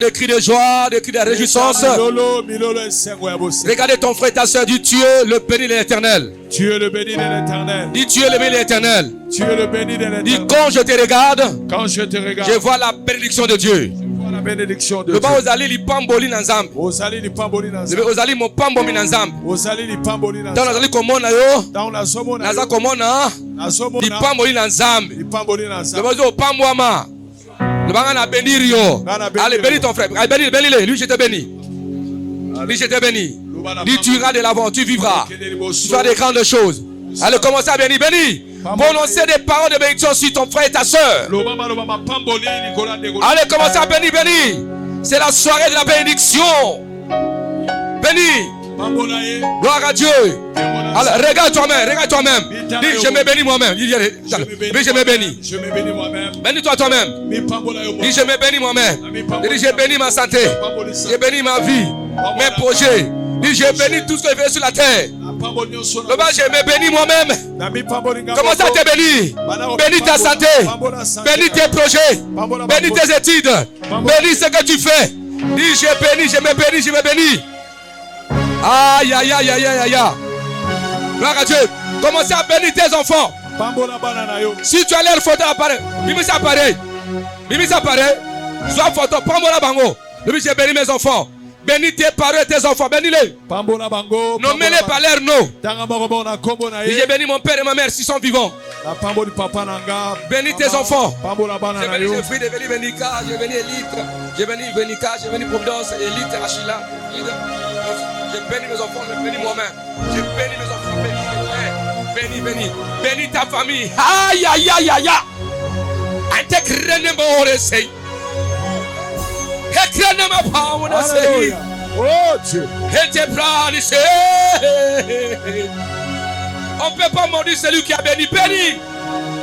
Des cris de joie, des cris de réjouissance. Regardez ton frère et ta soeur, dis Dieu le béni de l'Éternel. Dieu le béni de l'Éternel. Dis Dieu le béni de l'Éternel. Dieu le béni de l'Éternel. Dis quand je te regarde, je vois la bénédiction de Dieu. La bénédiction de Dieu. Dieu. Ozali lipamboli na nzambe. Ozali mopambomi na nzambe. Dans ozali komona yo. nazomona Naza komona lipamboli na nzambe. Lobazo opambwama. Lebanga na bénir yo. Allez, bénis ton frère. Allez, bénis-le. Lui, je te bénis. Lui, je te bénis. Lui, tu iras de l'avant, tu vivras. Tu feras des grandes choses. Allez, commencez à bénir. Bénis. Prononcez des paroles de bénédiction sur ton frère et ta soeur. Allez, commencez à bénir, bénis. C'est la soirée de la bénédiction. Bénis. Gloire à Dieu. Alors, regarde toi-même. Dis, je me bénis moi-même. Dis, je me bénis. Bénis-toi toi-même. Dis, je me bénis moi-même. Dis, je bénis ma santé. Je bénis ma vie, mes projets. Dis, je bénis tout ce que je fais sur la terre. Le bas, je me bénis moi-même. Commence à te bénir. Bénis ta santé. Bénis tes projets. Bénis tes études. Bénis ce que tu fais. Dis, je me bénis. Aïe, aïe, aïe, aïe, aïe, aïe. Gloire à Dieu. Commencez à bénir tes enfants. Si tu as l'air photo appareil, bimi ça appareil. Sois photo, prends-moi la bango. Depuis j'ai béni mes enfants. Bénis tes parents et tes enfants, bénis-les. Nommez-les par leur nom. J'ai béni mon père et ma mère s'ils sont vivants. Bénis tes enfants. J'ai béni les fruits, j'ai béni Benika, j'ai béni Elite, j'ai béni Benika, j'ai béni Providence, Elite, Achila. J'ai béni mes enfants, j'ai béni moi-même. J'ai béni mes enfants, béni mes frères. Bénis. Bénis ta famille. Aïe, aïe, aïe, aïe. On ne peut pas maudire celui qui a béni. Béni.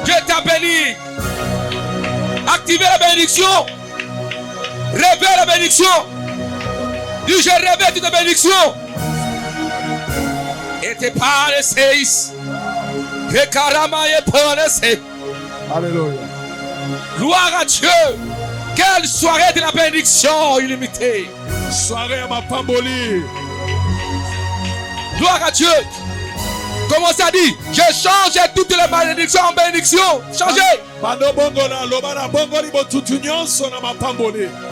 Dieu t'a béni. Activez la bénédiction. Réveille la bénédiction. Dis, je réveille toute bénédiction. Et tes parents seis. Que carama et parents seis. Alléluia. Gloire à Dieu. Quelle soirée de la bénédiction illimitée. Soirée à ma pamboli. Gloire à Dieu. Commencez à dire, je change toutes les malédictions en bénédiction. Changez.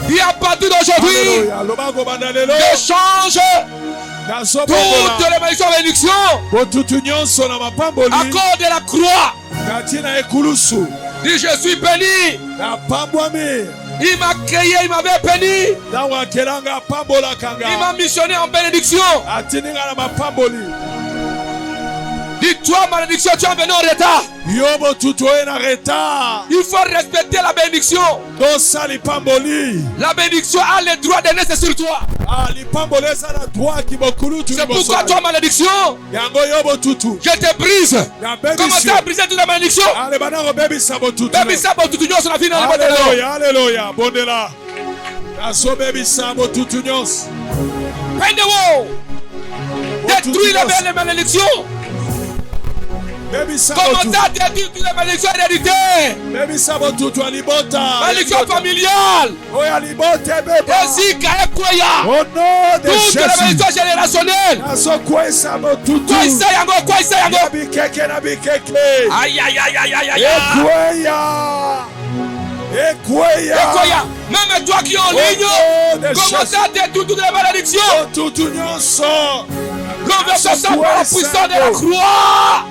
Dis à partir d'aujourd'hui, je change toutes les malédictions en bénédiction. À cause de la croix. Dis, je suis béni. Il m'a créé, il m'avait béni. Il m'a missionné en bénédiction. Dis-toi, malédiction, tu es venu en retard. Il faut respecter la bénédiction. La bénédiction a le droit de naître sur toi. C'est pourquoi toi, malédiction, je te brise. Commencez à briser toute la malédiction. Baby Sabo, tout union sur la vie dans le monde. Alléluia. Bondela. Détruis les malédictions. Commencez à détruire toutes les malédictions héréditaires. Malédiction familiale. Ainsi qu'à Ekoya. Toutes les malédictions générationnelles. Aïe, aïe, aïe, aïe, aïe, aïe. Ekoya. Même toi qui es en ligne, commencez à détruire toutes les malédictions. Conversation par la puissance de la croix.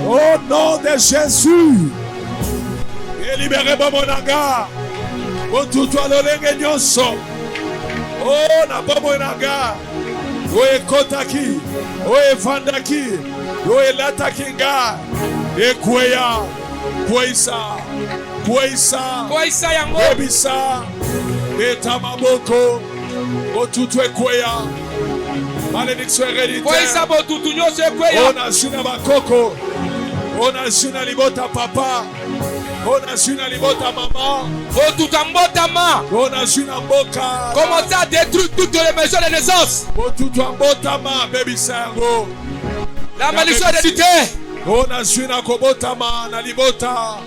Au nom de Jésus. Et libérez Bomonaga. Otutu alolenge nyonso. Oh na Bomonaga. Oye kotaki. Oye vandaki. Oye latakinga. Ekweya. Kweisa yango. Ebisa. Etamaboko. Otutu ekweya. Malédiction héréditaire. On a su na bakoko. On a su na libota papa. On a su na libota maman. On a su na boka. Commencez à détruire toutes les maisons de naissance. Otutu ambotama baby sango. La malédiction héréditaire. On a su na kobotama na libota.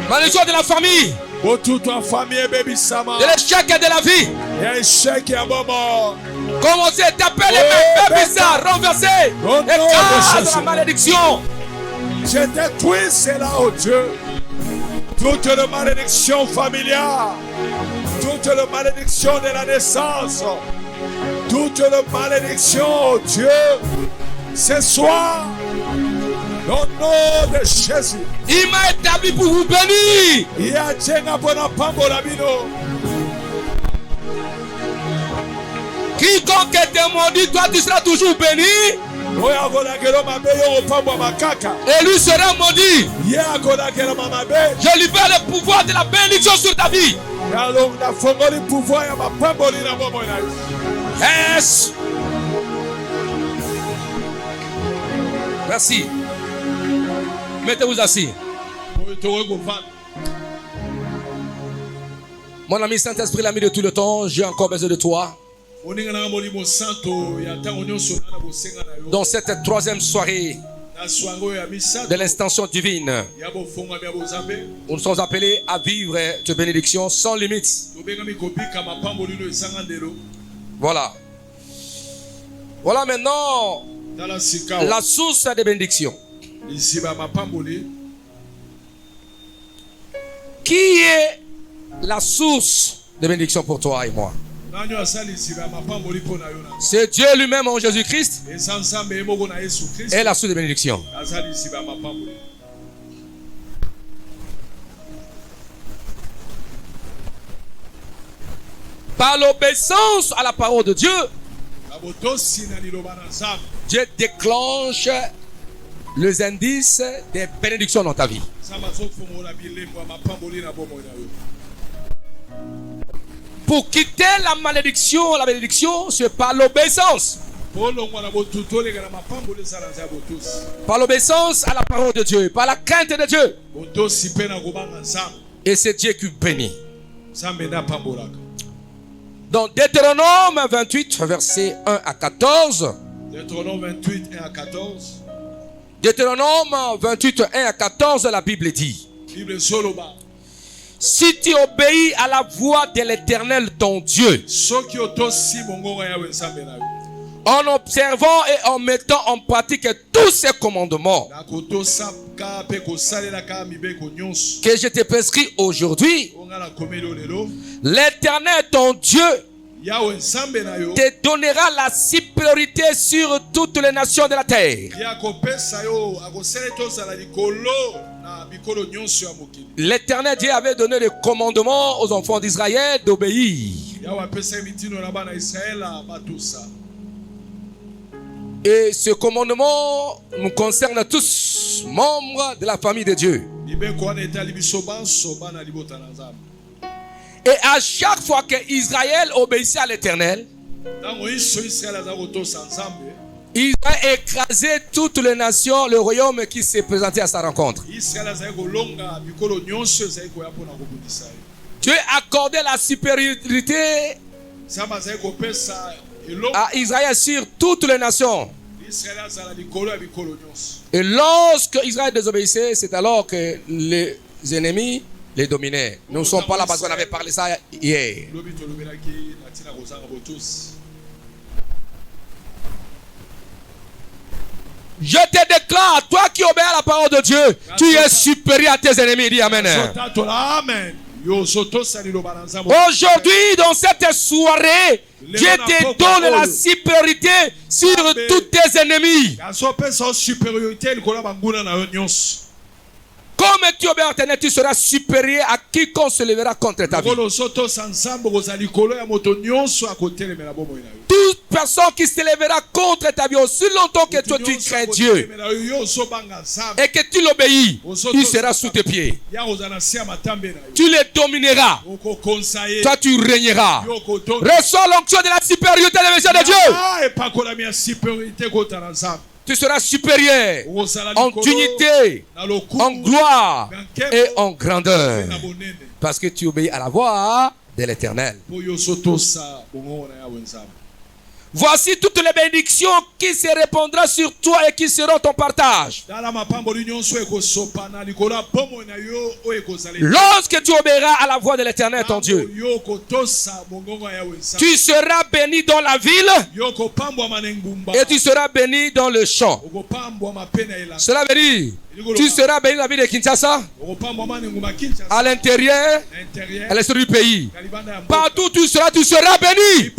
Malédiction de la famille. De l'échec de la vie. Commencez à taper les mains, fais bizarre, renverser. Écrase la malédiction. Je détruis cela, oh Dieu. Toute la malédiction familiale, toute la malédiction de la naissance, toute la malédiction, oh Dieu, ce soir, dans le nom de Jésus. Il m'a établi pour vous bénir. Quiconque te maudit, toi tu seras toujours béni. Et lui sera maudit. Je libère le pouvoir de la bénédiction sur ta vie. Yes. Merci. Mettez-vous assis. Mon ami Saint-Esprit, l'ami de tout le temps, j'ai encore besoin de toi. Dans cette troisième soirée de l'intention divine, nous sommes appelés à vivre de bénédictions sans limite. Voilà. Voilà maintenant la source des bénédictions. Qui est la source des bénédictions pour toi et moi? C'est Dieu lui-même en Jésus-Christ et la source des bénédictions. Par l'obéissance à la parole de Dieu, Dieu déclenche les indices des bénédictions dans ta vie. Pour quitter la malédiction, la bénédiction, c'est par l'obéissance. Par l'obéissance à la parole de Dieu, par la crainte de Dieu. Et c'est Dieu qui bénit. Dans Deutéronome 28, versets 1 à 14. Deutéronome 28, 1 à 14. Deutéronome 28, 1 à 14, la Bible dit: si tu obéis à la voix de l'Éternel ton Dieu, en observant et en mettant en pratique tous ses commandements que je te prescris aujourd'hui, l'Éternel ton Dieu te donnera la supériorité sur toutes les nations de la terre. L'Éternel Dieu avait donné le commandement aux enfants d'Israël d'obéir. Et ce commandement nous concerne tous, membres de la famille de Dieu. Et à chaque fois que Israël obéissait à l'Éternel, Israël écrasait toutes les nations, le royaume qui s'est présenté à sa rencontre. Dieu accordait la supériorité à Israël sur toutes les nations. Et lorsque Israël désobéissait, c'est alors que les ennemis les dominaient. Nous ne sommes pas là parce qu'on avait parlé ça hier. Je te déclare, toi qui obéis à la parole de Dieu, tu es supérieur à tes ennemis. Dis Amen. Aujourd'hui, dans cette soirée, Dieu te donne la supériorité sur tous tes ennemis. Comme tu obéis à l'Éternel, tu seras supérieur à quiconque se lèvera contre ta vie. Toute personne qui se lèvera contre ta vie, aussi longtemps que toi tu crains Dieu et que tu l'obéis, il sera sous tes pieds. Tu les domineras. Toi tu régneras. Reçois l'onction de la supériorité de l'Évêché de Dieu. Tu seras supérieur en dignité, en gloire et en grandeur. Parce que tu obéis à la voix de l'Éternel. Voici toutes les bénédictions qui se répandront sur toi et qui seront ton partage. Lorsque tu obéiras à la voix de l'Éternel ton Dieu, tu seras béni dans la ville et tu seras béni dans le champ. Cela veut dire, tu seras béni dans la ville de Kinshasa, à l'intérieur, à l'extérieur du pays. Partout tu seras béni.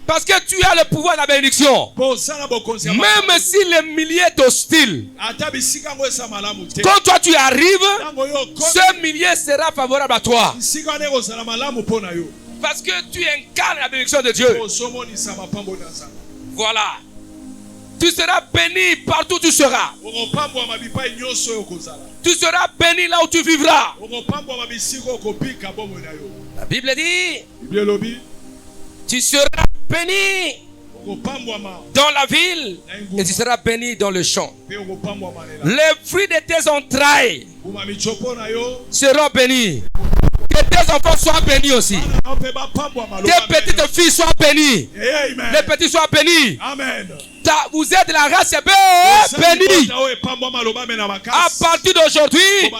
Parce que tu as le pouvoir de la bénédiction. Même si les milliers t'hostiles, quand toi tu arrives, ce millier sera favorable à toi. Parce que tu incarnes la bénédiction de Dieu. Voilà. Tu seras béni partout où tu seras. Tu seras béni là où tu vivras. La Bible dit, tu seras béni dans la ville et tu seras béni dans le champ. Les fruits de tes entrailles seront bénis. Que tes enfants soient bénis aussi. Tes petites filles soient bénies. Les petits soient bénis. Amen. Vous êtes la race bénie. À partir d'aujourd'hui,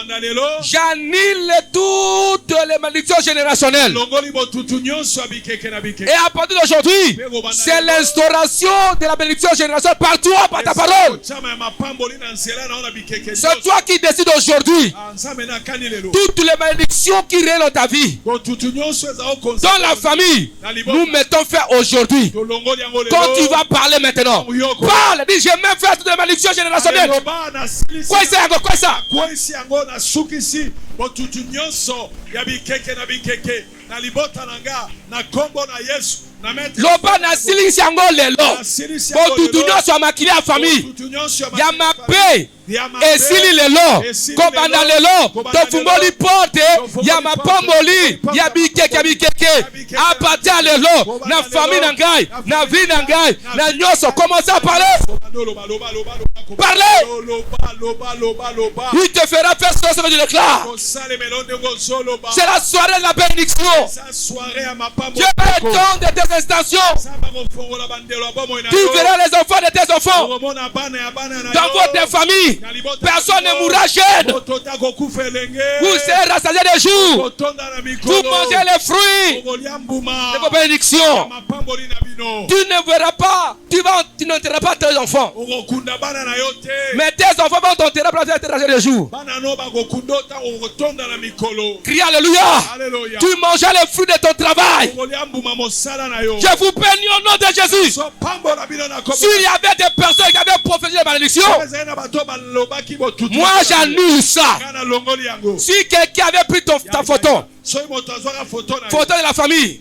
j'annule toutes les malédictions générationnelles. Et à partir d'aujourd'hui, c'est l'instauration de la bénédiction générationnelle par toi, par ta parole. C'est toi qui décides aujourd'hui. Toutes les malédictions qui règnent dans ta vie, dans la famille, nous mettons fin aujourd'hui. Quand tu vas parler maintenant, parle, dis, je mets fin à toutes les malédictions générationnelles. Quoi ça? Loba na silisi yango lelo. Botutu nyonso amakili ya famille. Ya mabe esili lelo. Kobanda lelo. Tofungoli porte. Ya mapamboli. Ya bikeke. Apatia lelo. Na famille na ngai. Na vie na ngai. Na nyonso. Commencez à parler. Parlez. Il te fera faire ce que tu déclares. C'est la soirée de la bénédiction. Dieu va étendre de tes extensions. Tu verras les enfants de tes enfants. Dans votre famille, personne ne mourra jeune. Vous serez rassasiés des jours. Vous mangez les fruits de vos bénédictions. Tu ne verras pas. Tu n'enterreras pas tes enfants. Mais tes enfants vont t'enterrer pour tes rassasiés des jours. Crie Alléluia. Tu mangeras les fruits de ton travail. Je vous bénis au nom de Jésus. S'il y avait des personnes qui avaient prophétisé la malédiction, moi j'annule ça. Si quelqu'un avait pris ta photo de la famille,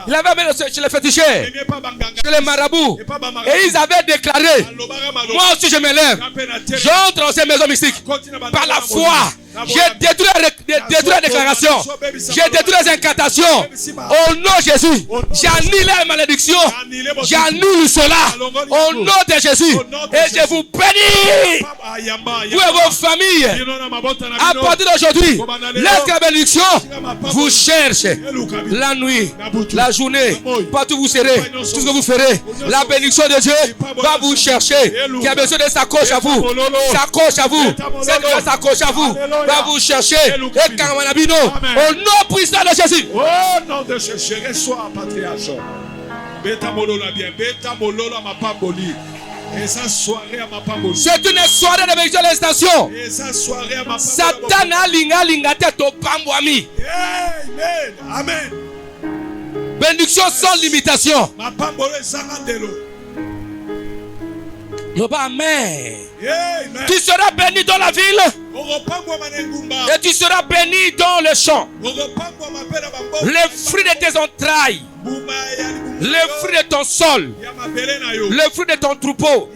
il avait amené chez les féticheurs, chez les marabouts, et ils avaient déclaré, moi aussi je me lève, j'entre dans ces maisons mystiques par la foi. J'ai détruit la déclaration. J'ai détruit les incantations. Au nom de Jésus, j'annule la malédiction. J'annule cela. Au nom de Jésus. Et je vous bénis. Vous et vos familles. À partir d'aujourd'hui, laisse la bénédiction vous cherche. La nuit, la journée, partout vous serez, tout ce que vous ferez. La bénédiction de Dieu va vous chercher. Qui a besoin de s'accrocher à vous. S'accroche à vous. Cette grâce s'accroche à vous. Va vous chercher. Et Kamanabino. Au nom puissant de Jésus. Au nom de Jésus. Reçois, patriarche. Beta molola bien. Beta molola ma pamboli. C'est une soirée de bénédiction de l'extension. Satan a linga tête au pambouami. Amen. Bénédiction sans limitation. Amen. Tu seras béni dans la ville et tu seras béni dans le champ. Les fruits de tes entrailles, les fruits de ton sol, les fruits de ton troupeau,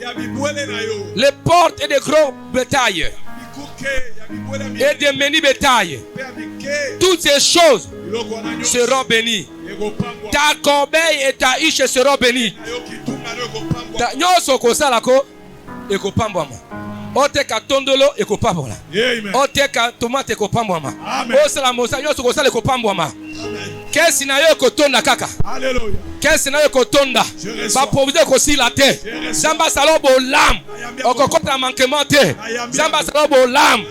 les portes et des gros bétails et des menus bétails, toutes ces choses seront bénies. Ta corbeille et ta hiche seront bénies. Nyoso kosalako ekopambwama. Oteka tondolo ekopambwama. Oteka tomate ekopambwama. Osala mosa nyoso kosala ekopambwama. Kesi na yo ekotonda kaka. Alléluia. Quel scénario kotonda ba provider ko si la terre zamba salo bolam okokota manquement te zamba salo bolam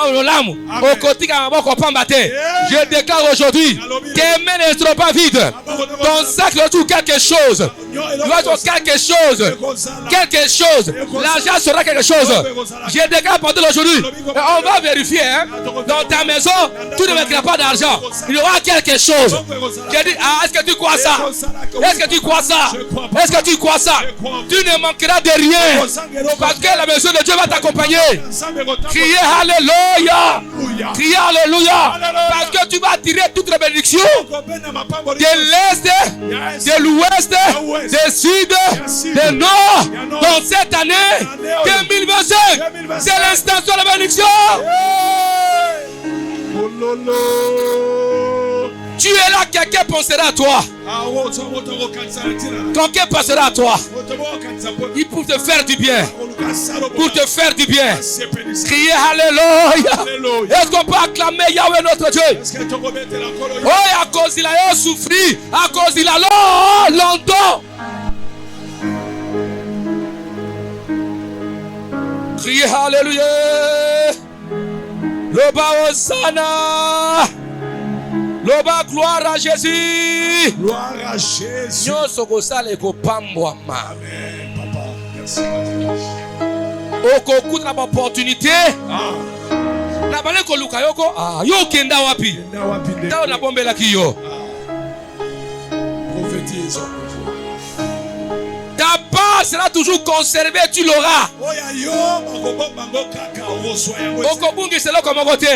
olam okotika maboko pamba te. Je déclare aujourd'hui tes mains ne seront pas vides. Ton sac doit être quelque chose. Doit être quelque chose. Quelque chose. L'argent sera quelque chose. Je déclare pendant aujourd'hui. On va vérifier dans ta maison, tu ne mettras pas d'argent. Il y aura quelque chose. J'ai dit, est-ce que tu crois ça? Est-ce que tu crois ça? Est-ce que tu crois ça? Tu ne manqueras de rien. Parce que la maison de Dieu va t'accompagner. Criez Alléluia. Criez Alléluia. Parce que tu vas tirer toute la bénédiction de l'Est, de l'Ouest, du Sud, du Nord. Dans cette année 2025, c'est l'instant de la bénédiction. Tu es là, quelqu'un pensera à toi. Quelqu'un pensera à toi. Il pour te faire du bien. Pour te faire du bien. Criez Alléluia. Est-ce qu'on peut acclamer Yahweh notre Dieu? Oh, à cause il a souffert, à cause il a longtemps. Criez Alléluia. Loba Hosanna. Loba gloire à Jésus. Gloire à Jésus. Amen, papa. Merci. Oko kutra opportunité. Na bale ko luka yoko. Yo kenda wapi? Tao na bombela kiyo. Prophétise. Ta part sera toujours conservée, tu l'auras. Okobungi selo comme côté.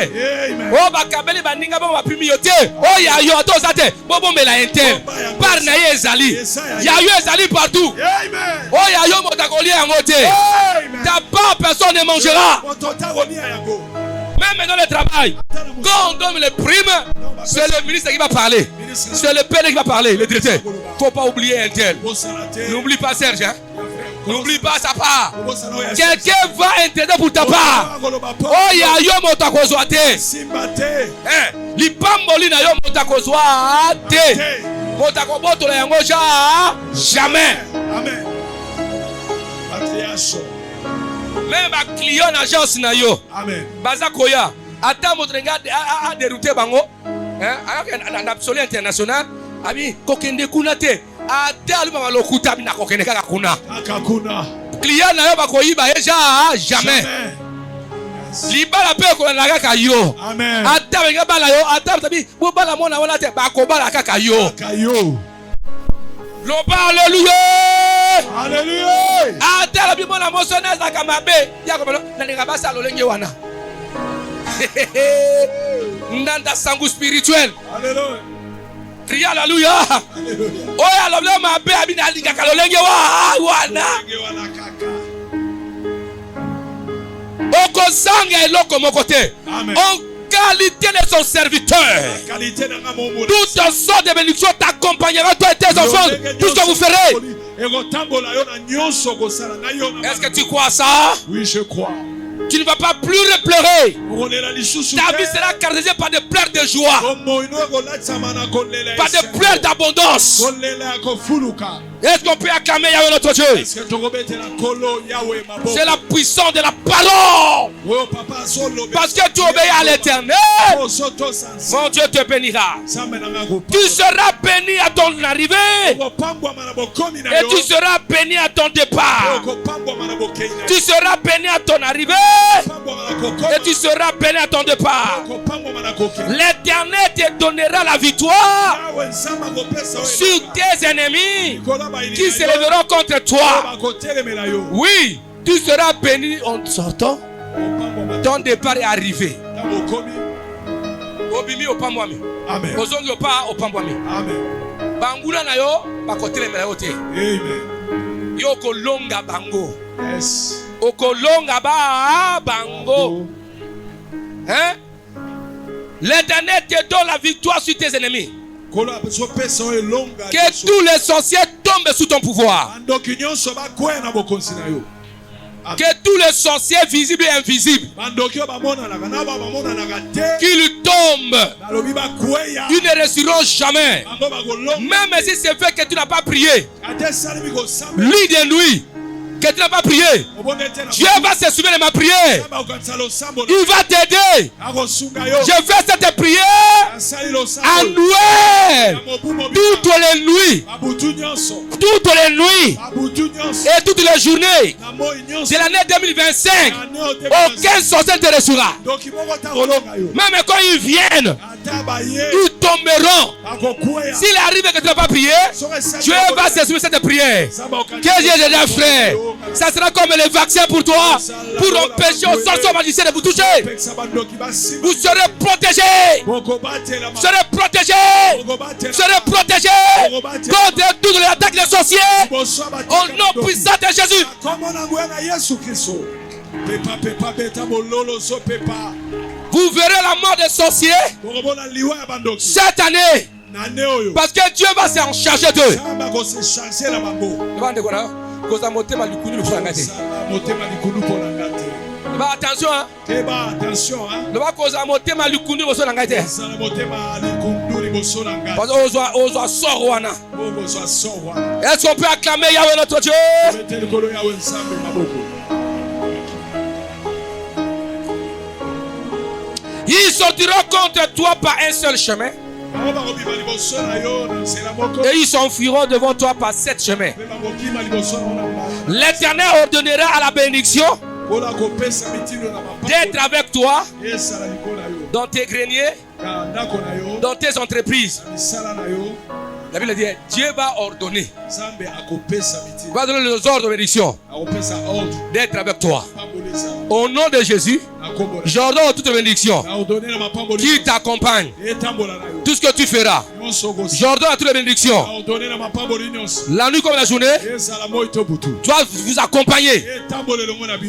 Oh bakabeli baninga ba pimi yote. Oh ya yo to sate. Bobo mela intel. Par na ezali. Ya yo ezali partout. Amen. Oh ya yo motakoli en côté. Ta part personne ne mangera. Même dans le travail, quand on donne les primes, c'est le ministre qui va parler. C'est le père qui va parler, le directeur. Il ne faut pas oublier un tel. N'oublie pas Serge. N'oublie pas sa part. Quelqu'un va intérêt pour ta part. Oh, ya yo motakozwate. Lipamboli na yo motakozwate. Motakobotola yango jamais. Amen. Même un client agence na yo. Amen. Baza koya. Ata motrenga a dérouté bango. En absolu international. Abi kokende kuna te. Ata aluma lokuta bina kokende kaka kuna. Kakuna. Client na yo bakoyiba jamais. Libala pe ko na kaka yo. Amen. Ata benga bala yo. Ata tabi bo bala mona wana te bakobala kaka yo. Kayo. Loba alléluia. Alléluia. Ata la bibo na mosona za kamabe. Ya ko na ninga basa lolenge wana. Ndanda sangu spirituel. Alléluia. Crie alléluia. Oya loblo mabe abina linga kalolenge wana. Oko sanga eloko mokote. Amen. Qualité de son serviteur. Toutes sortes de bénédictions t'accompagneront, toi et tes enfants. Tout ce que vous ferez. Est-ce que tu crois à ça? Oui, je crois. Tu ne vas pas plus pleurer. Ta vie sera caractérisée par des pleurs de joie, par des pleurs d'abondance. Est-ce qu'on peut acclamer Yahweh notre Dieu? C'est la puissance de la parole. Parce que tu obéis à l'Éternel, mon Dieu te bénira. Tu seras béni à ton arrivée et tu seras béni à ton départ. Tu seras béni à ton arrivée et tu seras béni à ton départ. L'Éternel te donnera la victoire sur tes ennemis qui se lèveront contre toi. Oui, tu seras béni en sortant. Ton départ est arrivé. Obimi opamwami. Amen. Ozongi opa opamwami. Amen. Bangula na yo bakotelemela yo te. Amen. Yo kolonga bango. Yes. Okolonga ba bango. Hein? L'Éternel te donne la victoire sur tes ennemis. Que tous les sorciers tombent sous ton pouvoir. que tous les sorciers visibles et invisibles qui lui tombent, ils ne réussiront jamais. Même si c'est fait que tu n'as pas prié, nuit de nuit, que tu n'as pas prié, Dieu va se souvenir de ma prière. Il va t'aider. Je fais cette prière annuelle toutes les nuits et toutes les journées de l'année 2025. Aucun sorcier ne te reçoit. Même quand ils viennent, ils tomberont. S'il arrive que tu n'as pas prié, Dieu va se souvenir de cette prière que j'ai déjà fait. Ça sera comme les vaccins pour toi, pour empêcher aux sorciers magiciens de vous toucher. Vous serez protégés. Vous serez protégés. Vous serez protégés contre toutes les attaques des sorciers. Au nom puissant de Jésus. Vous verrez la mort des sorciers cette année. Parce que Dieu va s'en charger d'eux. Attention, hein. Ne pas causer un moté malukundu au sol en gâté. Parce qu'on soit sort. Est-ce qu'on peut acclamer Yahweh notre Dieu? Ils sortiront contre toi par un seul chemin. Et ils s'enfuiront devant toi par 7 chemins. L'Éternel ordonnera à la bénédiction d'être avec toi dans tes greniers, dans tes entreprises. La Bible dit, Dieu va ordonner. Il va donner les ordres de bénédiction d'être avec toi. Au nom de Jésus, j'ordonne toute bénédiction qui t'accompagne. Tout ce que tu feras, j'ordonne à toutes les bénédictions. La nuit comme la journée, tu vas vous accompagner.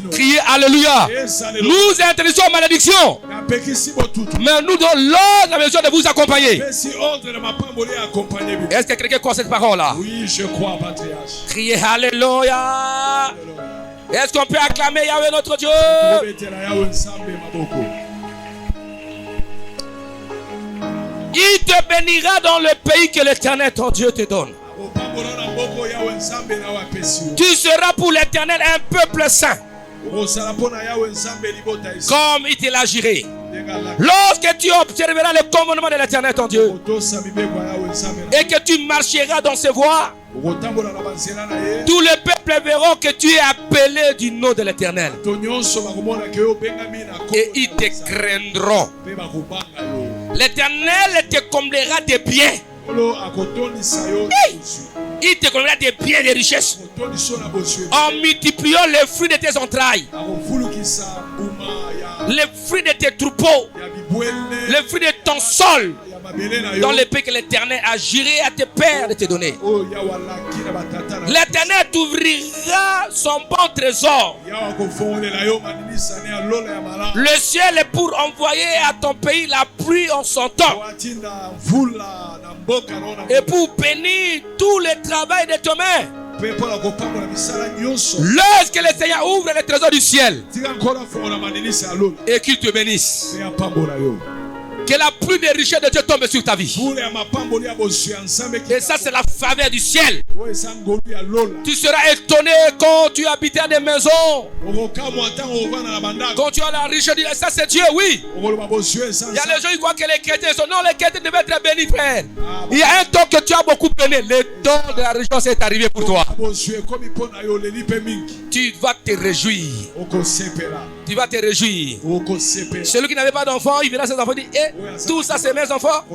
Criez Alléluia. Nous interdisons la malédiction, mais nous donnons l'ordre la bénédiction de vous accompagner. Est-ce que quelqu'un croit cette parole-là? Oui, je crois, patriarche. Criez Alléluia. Est-ce qu'on peut acclamer Yahweh notre Dieu? Il te bénira dans le pays que l'Éternel ton Dieu te donne. Tu seras pour l'Éternel un peuple saint, comme il te l'a juré. Lorsque tu observeras le commandement de l'Éternel ton Dieu et que tu marcheras dans ses voies, tous les peuples verront que tu es appelé du nom de l'Éternel et ils te craindront. L'Éternel te comblera de biens. Il te comblera de biens et de richesses en multipliant les fruits de tes entrailles, les fruits de tes troupeaux, les fruits de ton sol, dans le pays que l'Éternel a juré à tes pères de te donner. L'Éternel t'ouvrira son bon trésor. Le ciel est pour envoyer à ton pays la pluie en son temps et pour bénir tout le travail de tes mains. Lorsque le Seigneur ouvre les trésors du ciel et qu'il te bénisse, que la pluie de richesse de Dieu tombe sur ta vie. Et ça, c'est la faveur du ciel. Tu seras étonné quand tu habites dans des maisons, quand tu as la richesse. Ça, c'est Dieu, oui. Il y a les gens qui croient que les chrétiens sont. Non, les chrétiens devaient être bénis, frère. Il y a un temps que tu as beaucoup béni. Le temps de la richesse est arrivé pour toi. Tu vas te réjouir. Tu vas te réjouir. Celui qui n'avait pas d'enfant, il verra ses enfants et dit, tout ça c'est mes enfants.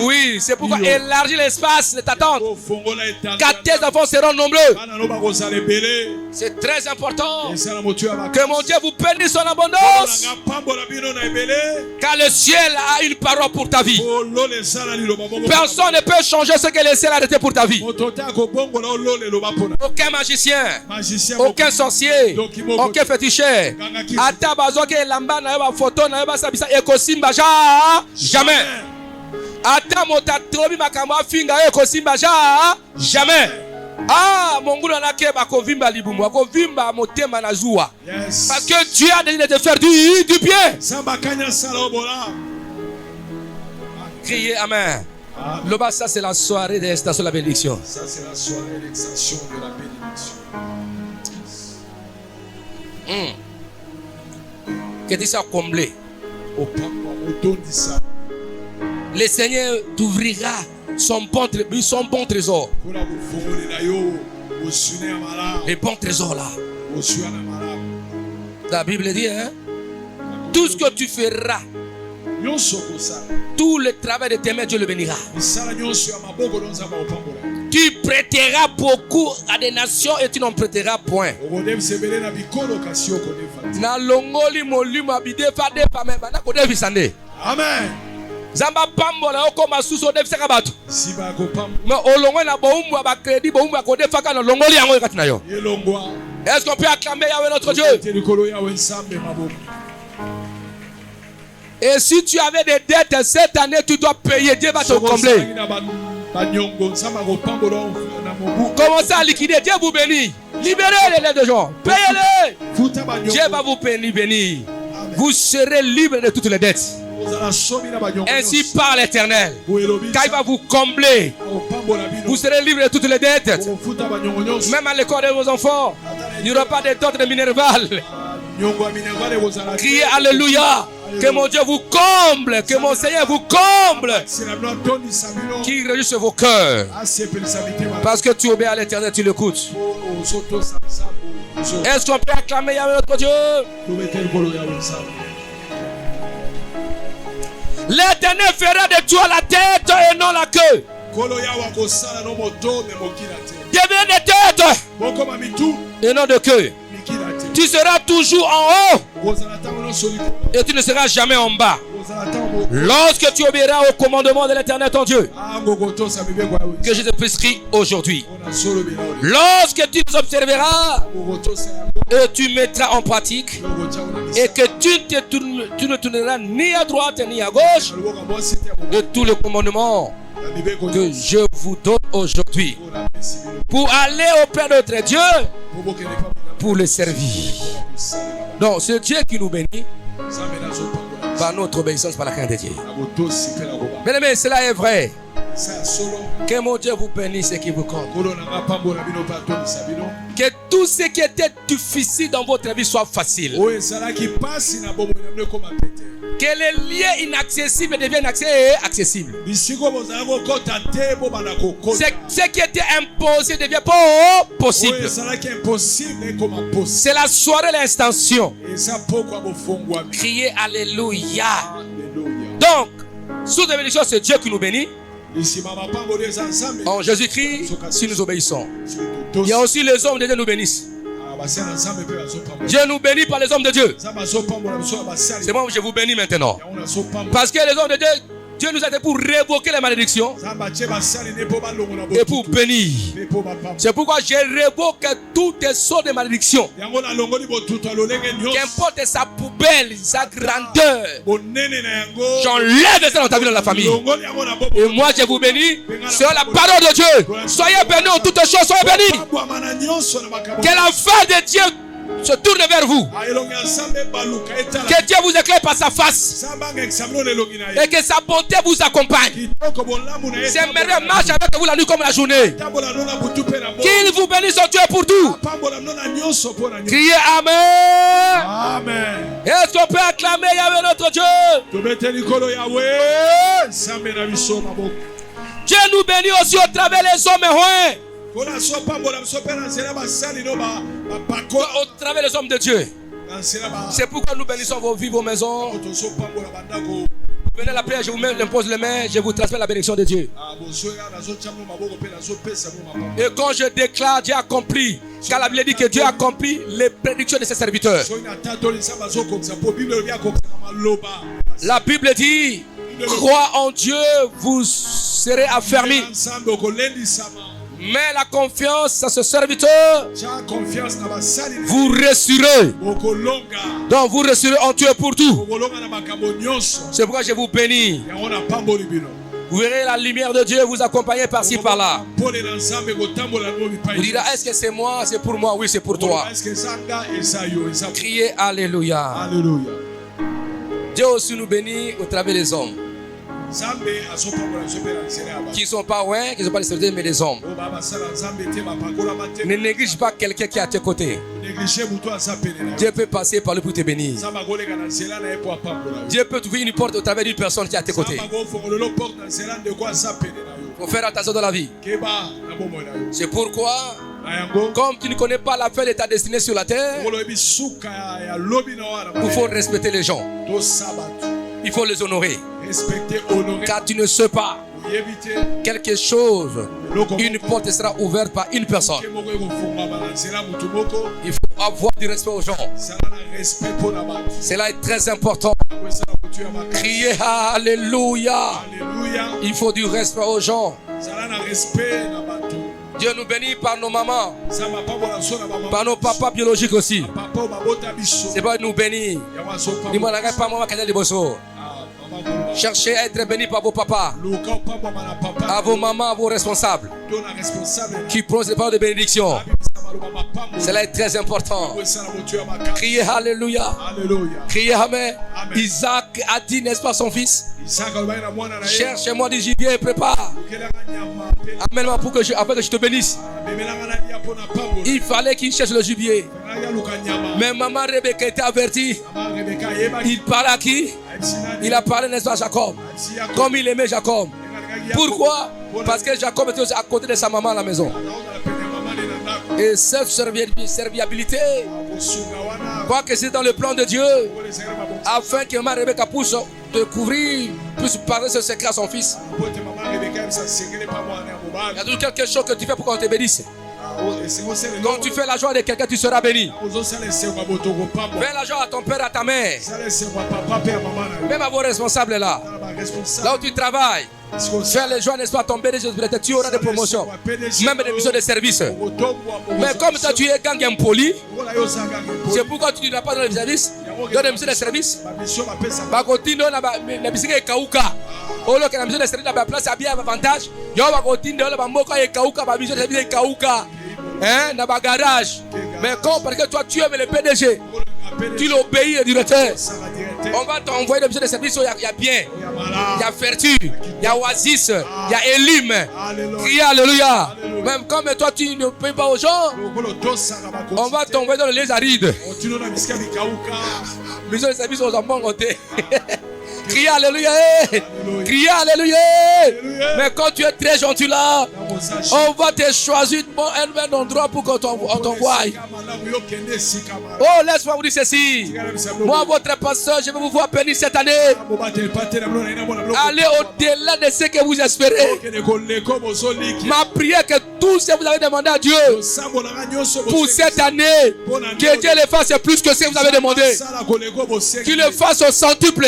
Oui, c'est pourquoi élargis l'espace de ta tente, car tes enfants seront nombreux. C'est très important que mon Dieu vous bénisse en abondance, car le ciel a une parole pour ta vie. Personne ne peut changer ce que le ciel a arrêté pour ta vie. Aucun magicien, aucun sorcier, aucun féticheur. Ata bazoke lamba na yoba photo na yoba sabisa ekosimba jamais. Ata motatrobi makambo finga ekosimba jamais. Ah, mongula na keba ko vimba libumu, ko vimba motema na joie. Parce que Dieu a décidé de faire du bien. Criez amen. Là-bas, ça c'est la soirée de l'extension de la bénédiction. Ça c'est la soirée d'extension de la bénédiction. Que tu sois comblé. Le Seigneur t'ouvrira son bon trésor. Les bons trésors là. La Bible dit, hein? Tout ce que tu feras, tout le travail de tes mains, Dieu le bénira. Tu prêteras beaucoup à des nations et tu n'en prêteras point. Amen. Zamba pambola okoma suso defisaka bato. Mais olongwe na boumbu ba crédit boumbu ko defaka na longoli yango kati na yo. Est-ce qu'on peut acclamer Yahweh notre Dieu? Et si tu avais des dettes cette année, tu dois payer. Dieu va te combler. Commencez à liquider. Dieu vous bénit. Libérez les dettes de gens. Payez-les. Dieu va vous bénir. Vous serez libre de toutes les dettes. Ainsi par l'Éternel. Quand il va vous combler, vous serez libre de toutes les dettes. Même à l'école de vos enfants, il n'y aura pas de dettes de Minerval. Criez Alléluia. Que mon Dieu vous comble. Que mon Seigneur vous comble. Qu'il réjouisse vos cœurs. Parce que tu obéis à l'Éternel, tu l'écoutes. Est-ce qu'on peut acclamer Yahweh notre Dieu? L'Éternel fera de toi la tête et non la queue. Deviens des têtes et non de queue. Tu seras toujours en haut et tu ne seras jamais en bas. Lorsque tu obéiras au commandement de l'Éternel ton Dieu que je te prescris aujourd'hui, lorsque tu les observeras et tu mettras en pratique et que tu ne tourneras ni à droite ni à gauche de tous les commandements que je vous donne aujourd'hui pour aller auprès de notre Dieu pour le servir. Donc c'est Dieu qui nous bénit par notre obéissance, par la crainte de Dieu. Bien aimé, cela est vrai. Que mon Dieu vous bénisse et qu'il vous comble. Que tout ce qui était difficile dans votre vie soit facile. Que les liens inaccessibles deviennent accessibles. Ce qui était impossible devient pas possible. C'est la soirée de l'extension. Criez Alléluia. Donc, sous la bénédiction, c'est Dieu qui nous bénit. En Jésus-Christ, si nous obéissons. Il y a aussi les hommes de Dieu nous bénissent. Dieu nous bénit par les hommes de Dieu. C'est moi, je vous bénis maintenant. Parce que les hommes de Dieu, Dieu nous a dit pour révoquer les malédictions et pour bénir. C'est pourquoi je révoque toutes les sortes de malédictions. Qu'importe sa poubelle, sa grandeur, j'enlève ça dans ta vie, dans la famille. Et moi je vous bénis sur la parole de Dieu. Soyez bénis en toutes choses, soyez bénis. Que la face de Dieu se tourne vers vous. Que Dieu vous éclaire par sa face. Et que sa bonté vous accompagne. Ses merveilles marchent avec vous la nuit comme la journée. Qu'il vous bénisse en Dieu pour tout. Criez Amen. Amen. Est-ce qu'on peut acclamer Yahweh notre Dieu? Dieu nous bénit aussi au travers des hommes et au travers des hommes de Dieu. C'est pourquoi nous bénissons vos vies, vos maisons. Vous venez à la prière, je vous impose les mains, je vous transmets la bénédiction de Dieu. Et quand je déclare Dieu accompli, car la Bible dit que Dieu accomplit les prédictions de ses serviteurs. La Bible dit, crois en Dieu, vous serez affermis. Mais la confiance à ce serviteur, vous resterez. Donc vous resterez en Dieu pour tout. C'est pourquoi je vous bénis. Vous verrez la lumière de Dieu vous accompagner par-ci par-là. Vous direz, est-ce que c'est moi? C'est pour moi? Oui, c'est pour toi. Criez Alléluia. Alléluia. Dieu aussi nous bénit au travers des hommes. Qui ne sont pas ouais, qui ne sont pas les serviteurs, mais les hommes. Ne néglige pas quelqu'un qui est à tes côtés. Dieu peut passer par lui pour te bénir. Dieu peut trouver une porte au travers d'une personne qui est à tes côtés. Il faut faire attention dans la vie. C'est pourquoi, comme tu ne connais pas la fin de ta destinée sur la terre, il faut respecter les gens. Il faut les honorer. Car tu ne sais pas quelque chose, une porte sera ouverte par une personne. Il faut avoir du respect aux gens. Cela est très important. Criez Alléluia. Il faut du respect aux gens. Dieu nous bénit par nos mamans, par nos papas biologiques aussi. C'est pas nous bénir. Cherchez à être béni par vos papas, à vos mamans, à vos responsables qui prononcent des paroles de bénédiction. Cela est très important. Criez Alléluia. Criez Amen. Isaac a dit, n'est-ce pas, son fils? Cherchez-moi du gibier et prépare. Amène-moi afin que je te bénisse. Il fallait qu'il cherche le gibier. Mais maman Rebecca était avertie. Il parle à qui? Il a parlé, n'est-ce pas, à Jacob. Comme il aimait Jacob. Pourquoi? Parce que Jacob était aussi à côté de sa maman à la maison. Et cette serviabilité, quoi que c'est dans le plan de Dieu, afin que maman Rebecca puisse te couvrir, puisse parler ce secret à son fils. Il y a toujours quelque chose que tu fais pour qu'on te bénisse. Quand tu fais la joie de quelqu'un, tu seras béni. Fais la joie à ton père, à ta mère, même à vos responsables là. Là où tu travailles, fais les joies, n'est-ce pas, à ton béni, tu auras des promotions, même des missions de service. Mais comme toi tu es gang impoli, c'est pourquoi tu n'as pas dans les services, dans les missions de service. Bah continue dans la musique et kauka. Oh là que la mission de service dans la place a bien avantage. Yo va continuer dans la moka et kauka, la mission de service et kauka. Hein, dans le garage. Mais quand parce que toi tu aimes le PDG, tu l'obéis au directeur. On va t'envoyer des missions de service où il y a bien, il y a Vertu, il y a Oasis, il y a Elim. Crie Alléluia. Même comme toi tu ne payes pas aux gens, on va t'envoyer dans les arides. Mission de service aux enfants côté. Criez Alléluia. Criez Alléluia. Mais quand tu es très gentil là, on va te choisir un endroit pour qu'on t'envoie. Oh, laisse-moi vous dire ceci. Moi, votre pasteur, je vais vous voir béni cette année. Allez au-delà de ce que vous espérez. Ma prière que tout ce que vous avez demandé à Dieu pour cette année, que Dieu le fasse plus que ce que vous avez demandé. Qu'il le fasse au centuple.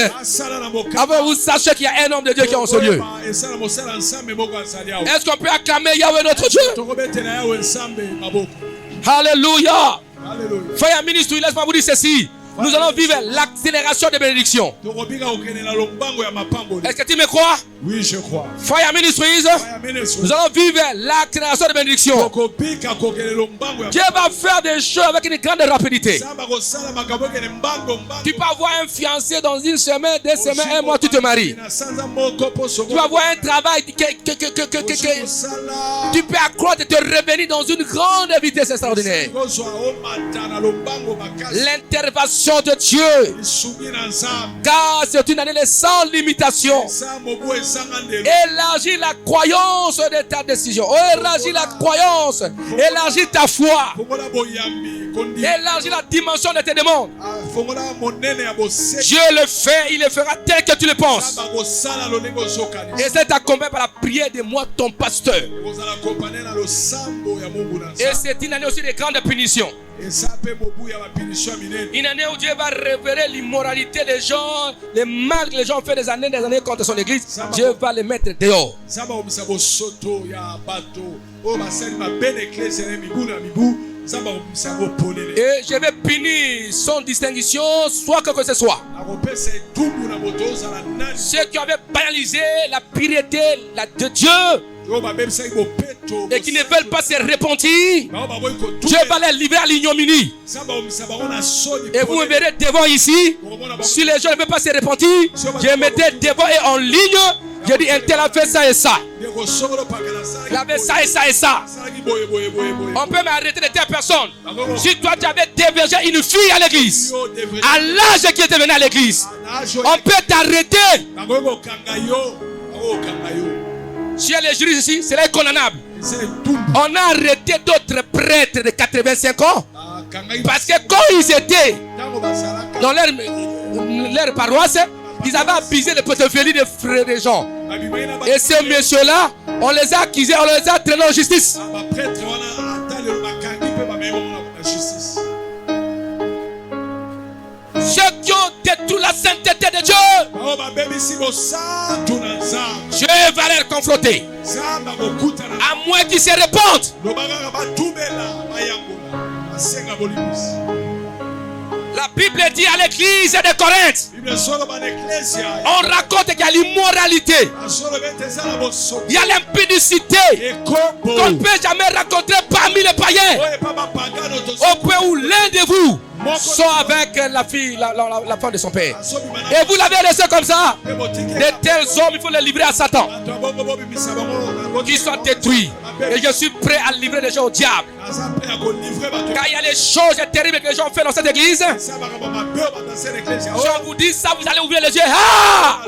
Avant vous sachez qu'il y a un homme de Dieu qui est en ce lieu. Est-ce qu'on peut acclamer Yahweh notre Dieu? Alléluia. Fire Ministry, laisse-moi vous dire ceci. Nous allons vivre l'accélération des bénédictions. Est-ce que tu me crois? Oui, je crois. Fire Ministries, nous allons vivre l'accélération des bénédictions. Dieu va faire des choses avec une grande rapidité. Tu peux avoir un fiancé dans une semaine, 2 semaines, 1 mois, tu te maries. Tu vas avoir un travail tu peux accroître et te revenir dans une grande vitesse extraordinaire. L'intervention de Dieu, car c'est une année sans limitation. Élargis la croyance de ta décision. Élargis la croyance. Élargis ta foi. Élargis la dimension de tes demandes. Dieu le fait, il le fera tel que tu le penses. Et c'est accompagné par la prière de moi, ton pasteur. Et c'est une année aussi de grandes punitions. Une année où Dieu va révéler l'immoralité des gens, les mal que les gens font des années contre son église. Dieu va les mettre dehors. Et je vais punir sans distinction, soit que ce soit. Ceux qui avaient banalisé la pureté de Dieu et qui ne veulent pas se repentir, Dieu va les livrer à l'ignominie. Et vous me verrez devant ici. Si les gens ne veulent pas se repentir, je mettais devant et en ligne. Je dis un tel a fait ça et ça. Il avait ça et ça et ça. On peut m'arrêter de telle personne. Si toi tu avais dévergé une fille à l'église, à l'âge qui était venu à l'église, on peut t'arrêter. Si elle est juriste ici, c'est là condamnable. On a arrêté d'autres prêtres de 85 ans parce que quand ils étaient dans leur paroisse, ils avaient abusé de portefeuille des frères des gens. Et ces messieurs-là, on les a accusés, on les a traînés en justice. Ceux qui ont détruit la sainteté de Dieu, Dieu va les confronter. À moins qu'ils se répandent. La Bible dit à l'église de Corinthe, on raconte qu'il y a l'immoralité, il y a l'impudicité qu'on ne peut jamais rencontrer parmi les païens, au point où l'un de vous sort avec la fille, la femme de son père. Et vous l'avez laissé comme ça. De tels hommes, il faut les livrer à Satan, qui sont détruits. Et je suis prêt à livrer les gens au diable. Car il y a les choses terribles que les gens font dans cette église. Je vous dis ça, vous allez ouvrir les yeux. Ah!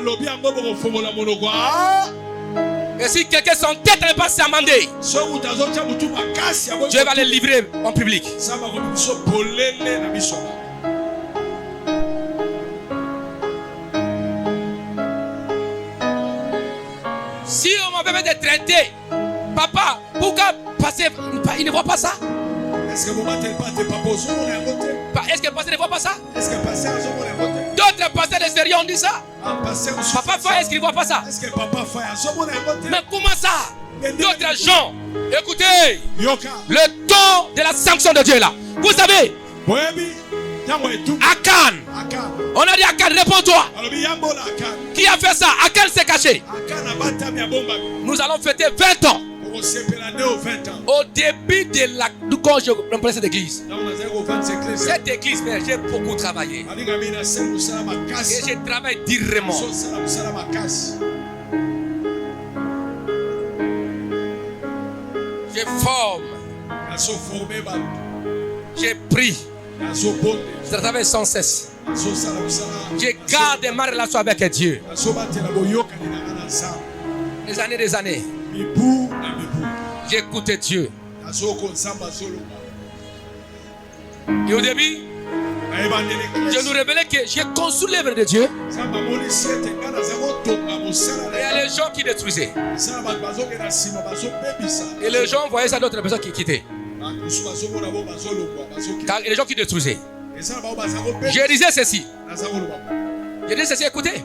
Et si quelqu'un son tête n'est pas s'amender, Dieu va les livrer en public. Si on m'avait été traité, papa, pourquoi passer? Il ne voit pas ça? Est-ce que le pasteur ne voit pas ça? D'autres pasteurs de sérieux ont dit ça. Papa Faye, est-ce qu'il ne voit pas ça? Mais comment ça? D'autres gens, écoutez, le temps de la sanction de Dieu là. Vous savez, Akan, on a dit Akan, réponds-toi. Qui a fait ça? Akan s'est caché. Nous allons fêter 20 ans. Au début de quand je remplace cette église. Cette église, j'ai beaucoup travaillé. Et je travaille durement. Je forme. J'ai pris. Je travaille sans cesse. Je garde ma relation avec Dieu. Des années. J'écoutais Dieu. Et au début, je nous révélais que j'ai conçu l'œuvre de Dieu. Et il y a les gens qui détruisaient. Et les gens voyaient ça d'autres personnes qui quittaient. Car il y a les gens qui détruisaient. Je disais ceci. Écoutez.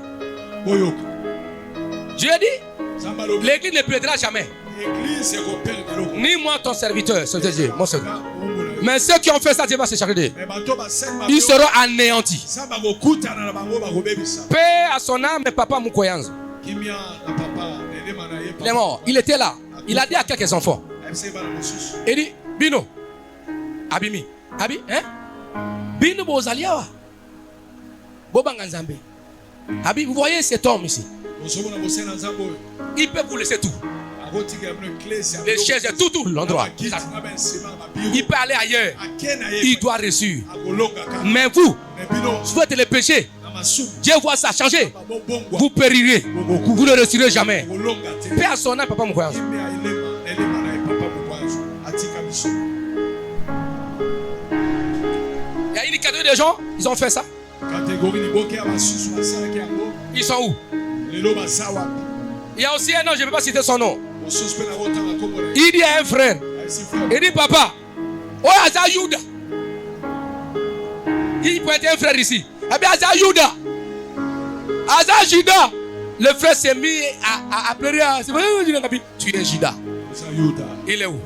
Dieu dit, l'église ne plaidera jamais. Ni moi ton serviteur, c'est Dieu, mon serviteur. Mais ceux qui ont fait ça, Dieu va se charger d'eux. Ils seront anéantis. Paix à son âme, papa Moukoyanzo. Il est mort. Il était là. Il a dit à quelques enfants. Il dit, Bino, Abimi, Abi, hein? Bino Bozaliawa, Bobanganzambe. Abi, vous voyez cet homme ici? Il peut vous laisser tout. Les chaises, tout l'endroit. Il peut aller ailleurs. Il doit réussir. Mais vous faites le péché. Dieu voit ça changer. Vous périrez. Vous ne réussirez jamais. Paix à son âme, papa Moukoyanzo. Il y a une catégorie de gens, ils ont fait ça. Ils sont où? Il y a aussi un homme, je ne vais pas citer son nom. Il dit à un frère, il dit papa, oh Aza Yuda. Il peut être un frère ici. Eh bien Aza Yuda. Aza Juda. Le frère s'est mis à pleurer. Tu es Juda. Il est où?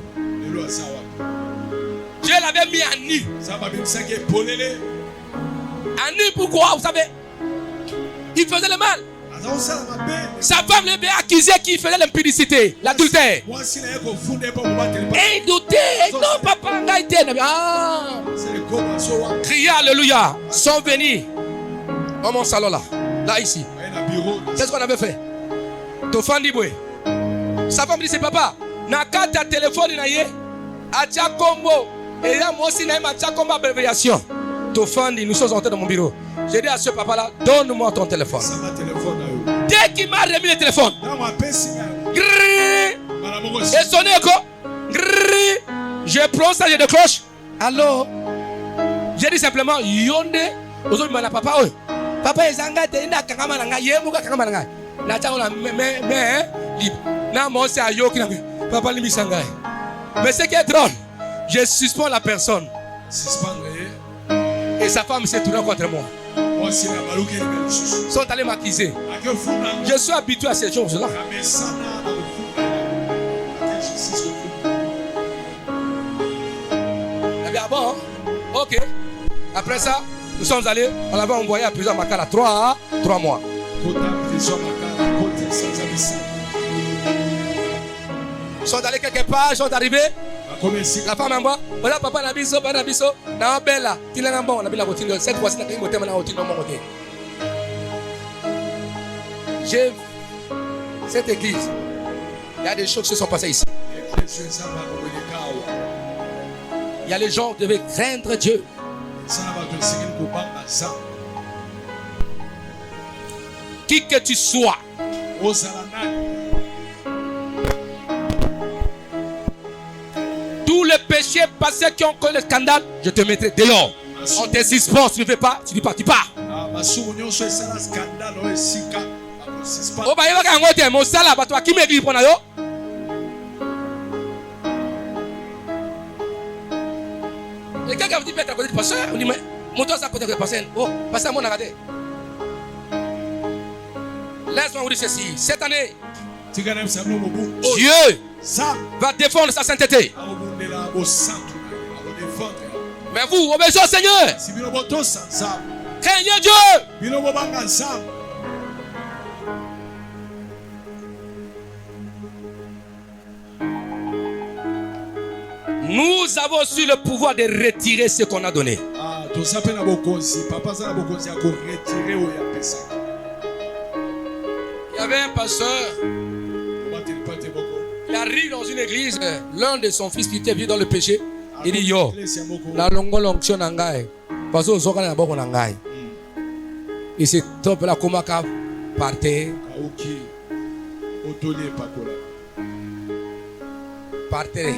Je Dieu l'avait mis à nu. À nu, pourquoi? Vous savez, il faisait le mal. Sa femme l'avait accusé qu'il faisait l'impudicité, l'adultère. Et il doutait. Non, papa, criez alléluia. Sont venus dans mon salon là. Là, ici. C'est ce qu'on avait fait. Sa femme dit, c'est papa. Nakata téléphone naye. Atia combo. Et là, moi aussi, naïma atia combo abréviation. Tofandi, nous sommes entrés dans mon bureau. J'ai dit à ce papa là, donne-moi ton téléphone. Dès qu'il m'a remis le téléphone, et sonné quoi? Je prends ça, j'ai de cloche. Allô? J'ai dit simplement, Yonde, aujourd'hui, papa, papa, Ezanga, Tenda, Kangamananga, Yemuga, Kangamananga. Papa, mais ce qui est drôle, je suspends la personne. Et sa femme s'est tournée contre moi. Ils sont allés m'accuser. Je suis habitué à ces choses-là. Ah bon? Ok. Après ça, nous sommes allés, on l'avait envoyé à prison Makala 3 mois. Ils sont allés quelque part, ils sont arrivés. La femme en bas, voilà papa Nabiso, na bella, tilanga bon, la routine, cette fois-ci na kingo tema na routine mon côté. J'ai cette église. Il y a des choses qui se sont passées ici. Il y a les gens qui devaient craindre Dieu. Qui que tu sois, tous les péchés passés qui ont connu le scandale, je te mettrai dehors. On te suspend, tu ne fais pas, tu dis pas, tu pars. Oh bah il va gagner mon salaire, bah toi qui m'église pour nayo. Et quelqu'un vous dit peut-être à côté du pasteur, on dit mais mon toit c'est à côté du pasteur. Oh, pasteur mon regardez. Laisse-moi vous dire ceci, cette année, Dieu va défendre sa sainteté. Mais vous, obéissez au Seigneur. Craignez Dieu. Nous avons aussi le pouvoir de retirer ce qu'on a donné. Il y avait un pasteur. Il arrive dans une église. L'un de son fils qui était venu dans le péché. Il dit yo, la longue l'onction nangai. Parce que zoka na boko nangai. Il s'est trompé la komaka partez. Partez.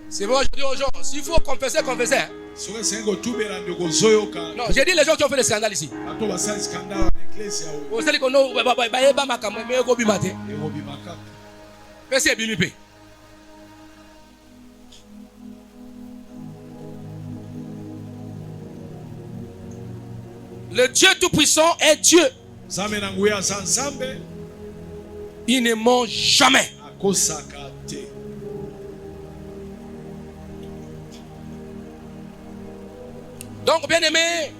C'est bon, je dis aux gens, s'il faut confesser, confesser. Non, j'ai dit les gens qui ont fait le scandale ici. Le Dieu Tout-Puissant est Dieu. Il ne ment jamais. Donc, bien aimé,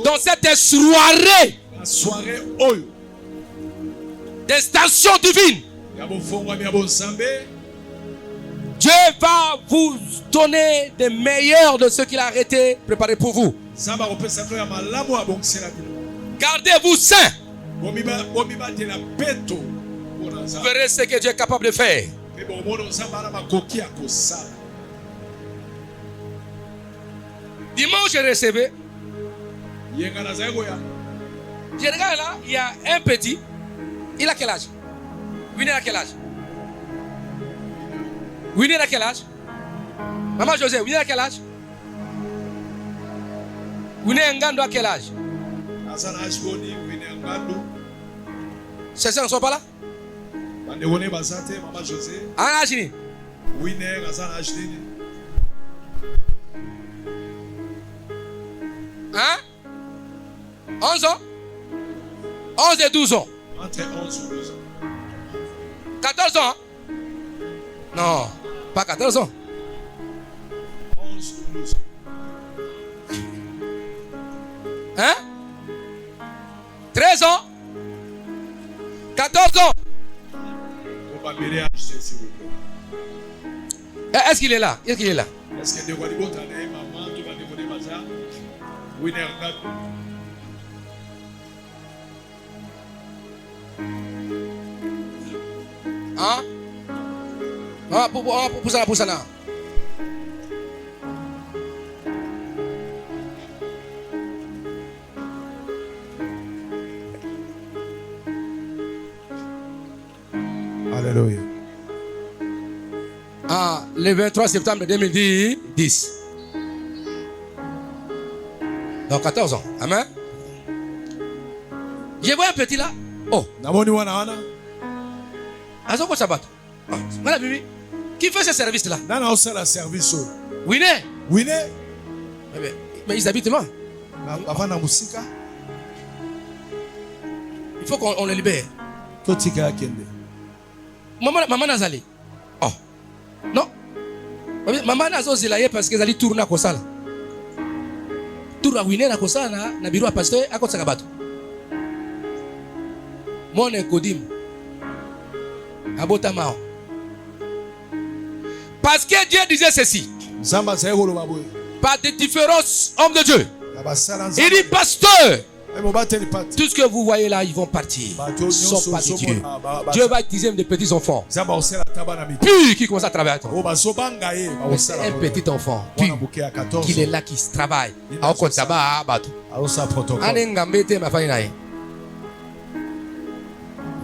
dans cette soirée des stations divines, Dieu va vous donner des meilleurs de ce qu'il a arrêté, préparé pour vous. Gardez-vous sains. Vous verrez ce que Dieu est capable de faire. Dimanche, j'ai recevé. Je regarde là, il y a un petit. Il a quel âge? Winner a quel âge? Winner a quel âge? Maman José, Winner a quel âge? Winner Ngando a quel âge? Ces gens ne sont pas là? Ah, Jini. Hein? 11 ans? 11 et 12 ans. Entre 11 et 12 ans. 14 ans? Non, pas 14 ans. 11 ou 12 ans. Hein? 13 ans? 14 ans? On va m'aider à acheter, s'il vous plaît. Est-ce qu'il est là? Est-ce qu'il est là? Est-ce que des fois, maman, tu vas demander bazar? Oui, regarde. Hein? Ah, pour ça là. Alléluia. Ah, le 23 septembre 2010. Donc 14 ans. Amen. Je vois un petit là. Oh. Namoni wana wana. Azoko Sabat. Voilà, Bibi. Qui fait ce service-là? Nana aussi la service. Winé. Winé. Mais ils habitent loin. Avant na musika. Il faut qu'on les libère. Totika kende. Maman Nazali. Oh. Non. Maman Nazali là parce qu'ils allaient tourner à Kosala. Tourner à Winé na Kosala na bureau à pasteur à Kosala Bato. Mon Kodim. Abotamao. Parce que Dieu disait ceci. Par des différents hommes de Dieu. Il dit pasteur. Tout ce que vous voyez là, ils vont partir. Ils ne sont pas de Dieu. Dieu va utiliser des petits enfants. Puis qui commence à travailler. Mais c'est un petit enfant. Puis qu'il est là qui travaille.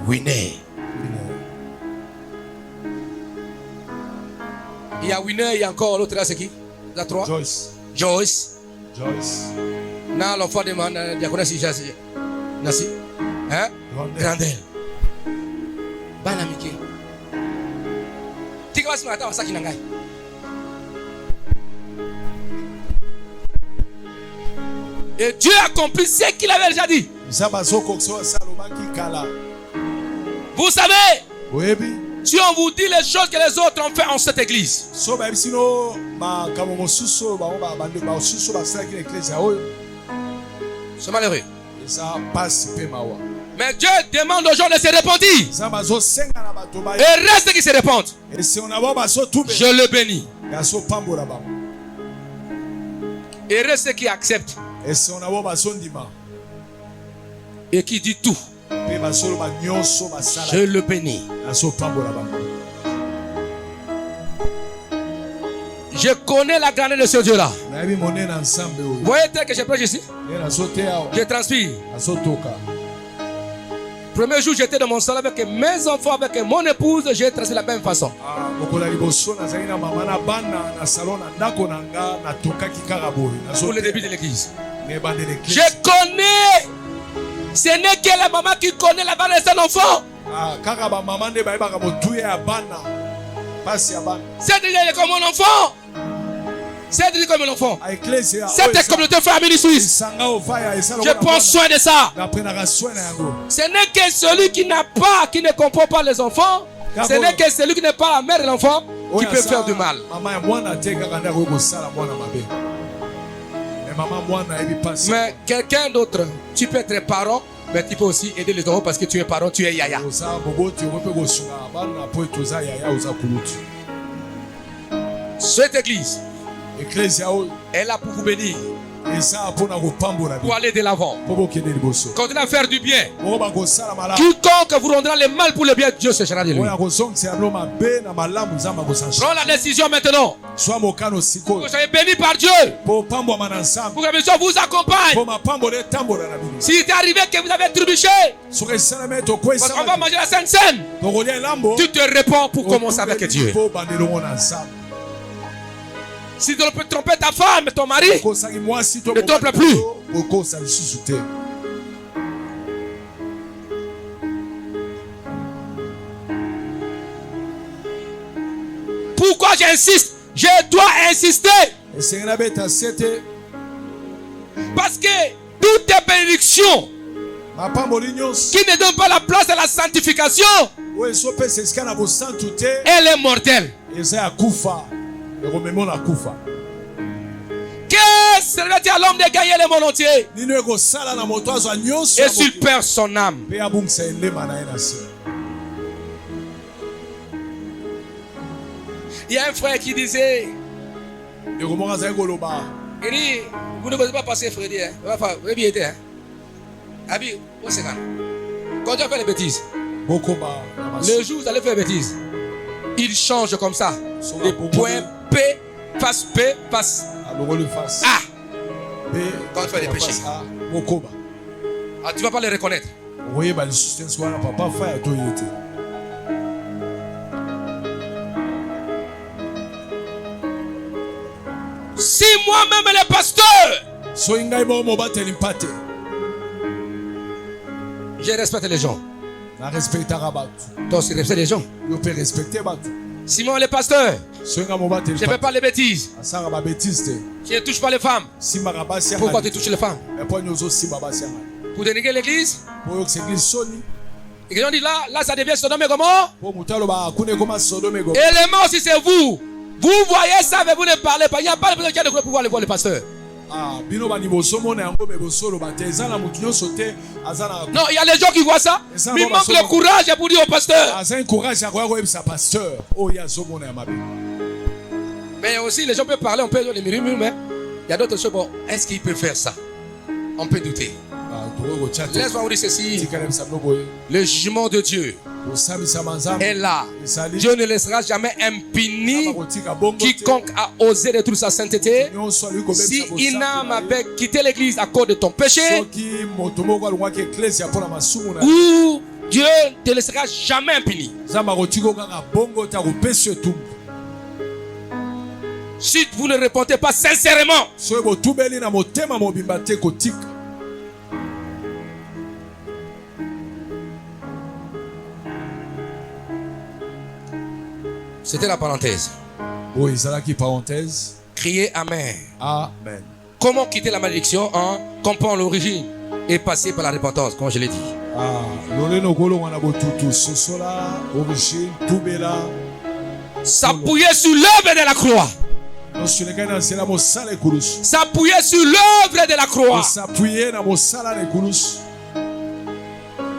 Winner. Il y a Winner, il y a encore l'autre là, c'est qui? La 3? Joyce. Non, l'enfant demande, il y a quoi si Nassi? Hein? Grandel. Banamike. Tika wasi n'ata wasaki nangai. Et Dieu accomplit ce qu'il avait déjà dit. Vous savez, si on vous dit les choses que les autres ont fait en cette église, c'est malheureux. Mais Dieu demande aux gens de se repentir. Et reste qui se répandent. Je le bénis. Et reste qui accepte. Et qui dit tout. Je le bénis. Je connais la grandeur de ce Dieu-là. Vous voyez tel que je prêche ici? Je transpire. Premier jour, j'étais dans mon salon avec mes enfants, avec mon épouse, j'ai transpiré de la même façon. Pour le début de l'église. Je connais. Ce n'est que la maman qui connaît la valeur de son enfant. C'est comme mon enfant. C'est comme mon enfant. Cette communauté famille suisse. Je prends soin de ça. Ce n'est que celui qui n'a pas, qui ne comprend pas les enfants. Ce n'est que celui qui n'est pas la mère de l'enfant qui peut faire du mal. Mais quelqu'un d'autre, tu peux être parent, mais tu peux aussi aider les enfants parce que tu es parent, tu es yaya. Cette église est là pour vous bénir, pour aller de l'avant, continuez à faire du bien. Quiconque vous rendra le mal pour le bien, Dieu se chargera de lui. Prends la décision maintenant. Vous soyez bénis par Dieu. Pour que Dieu vous accompagne. Si c'est arrivé que vous avez trébuché, parce qu'on va manger la Sainte Seine, tu te réponds pour commencer avec Dieu. Si tu peux tromper ta femme, ton mari, ne trompe plus. Pourquoi j'insiste? Je dois insister. Parce que toutes les bénédictions qui ne donnent pas la place à la sanctification Elle est mortelle. Qu'est-ce que serait à l'homme de gagner le monde entier et s'il perd son âme? Il y a un frère qui disait, il dit, vous ne pouvez pas passer Freddy, hein? Quand tu as fait les bêtises, le jour où vous allez faire les bêtises, il change comme ça. Les points P, face P, face A. Quand tu fais des péchés. Ah, tu ne vas pas les reconnaître. Si moi-même le pasteur, je respecte les gens. Donc tu respectes les gens. Si moi le pasteur, je ne fais pas les bêtises. Je ne touche pas les femmes. Pourquoi tu touches les femmes? Pour dénigrer l'église? Et on dit là ça devient Sodome et Gomorrhe. Et les morts, si c'est vous, vous voyez ça, mais vous ne parlez pas. Il n'y a pas de personne qui a le pouvoir de voir le pasteur. Non, il y a les gens qui voient ça. Mais il manque le courage pour dire au pasteur. Mais aussi, les gens peuvent parler, on peut les murmures, mais il y a d'autres choses. Bon, est-ce qu'il peut faire ça? On peut douter. Laisse-moi vous dire ceci. Le jugement de Dieu est là. Dieu ne laissera jamais impuni quiconque a osé détruire sa sainteté. Si une âme avait quitté l'église à cause de ton péché, ou Dieu ne te laissera jamais impuni. Si vous ne répondez pas sincèrement, c'était la parenthèse. Criez Amen. Amen. Comment quitter la malédiction en comprenant l'origine et passer par la repentance, comme je l'ai dit. S'appuyer sur l'œuvre de la croix. S'appuyer sur l'œuvre de la croix.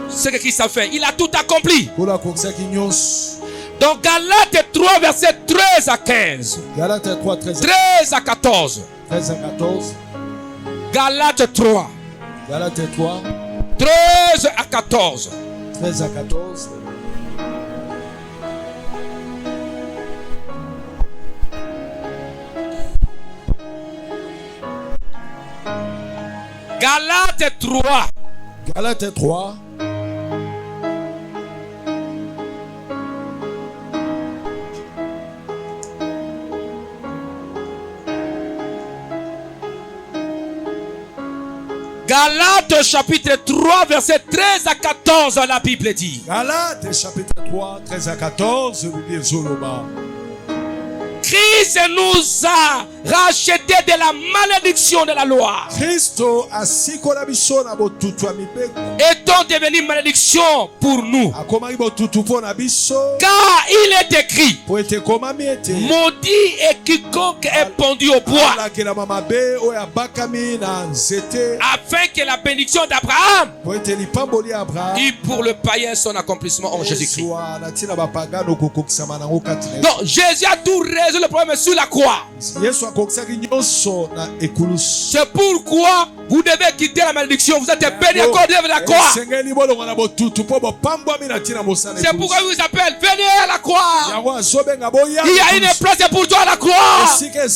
C'est ce qu'il s'est fait. Il a tout accompli. Donc Galates 3 verset 13 à 15. Galates 3 13 à 14. 13 à 14. Galates 3. Galates 3. 13 à 14. 13 à 14. Galates 3. Galates 3. Galates chapitre 3 verset 13 à 14, la Bible dit. Galates chapitre 3 13 à 14, Christ nous a rachetés de la malédiction de la loi. Étant devenu malédiction pour nous. Car il est écrit, maudit est quiconque est pendu au bois, afin que la bénédiction d'Abraham eût pour le païen son accomplissement en Jésus-Christ. Donc Jésus a tout résolu le problème sur la croix. C'est pourquoi vous devez quitter la malédiction. Vous êtes béni à cause de la croix. C'est pourquoi il vous appelle, venez à la croix. Il y a une place pour toi à la croix. Recevez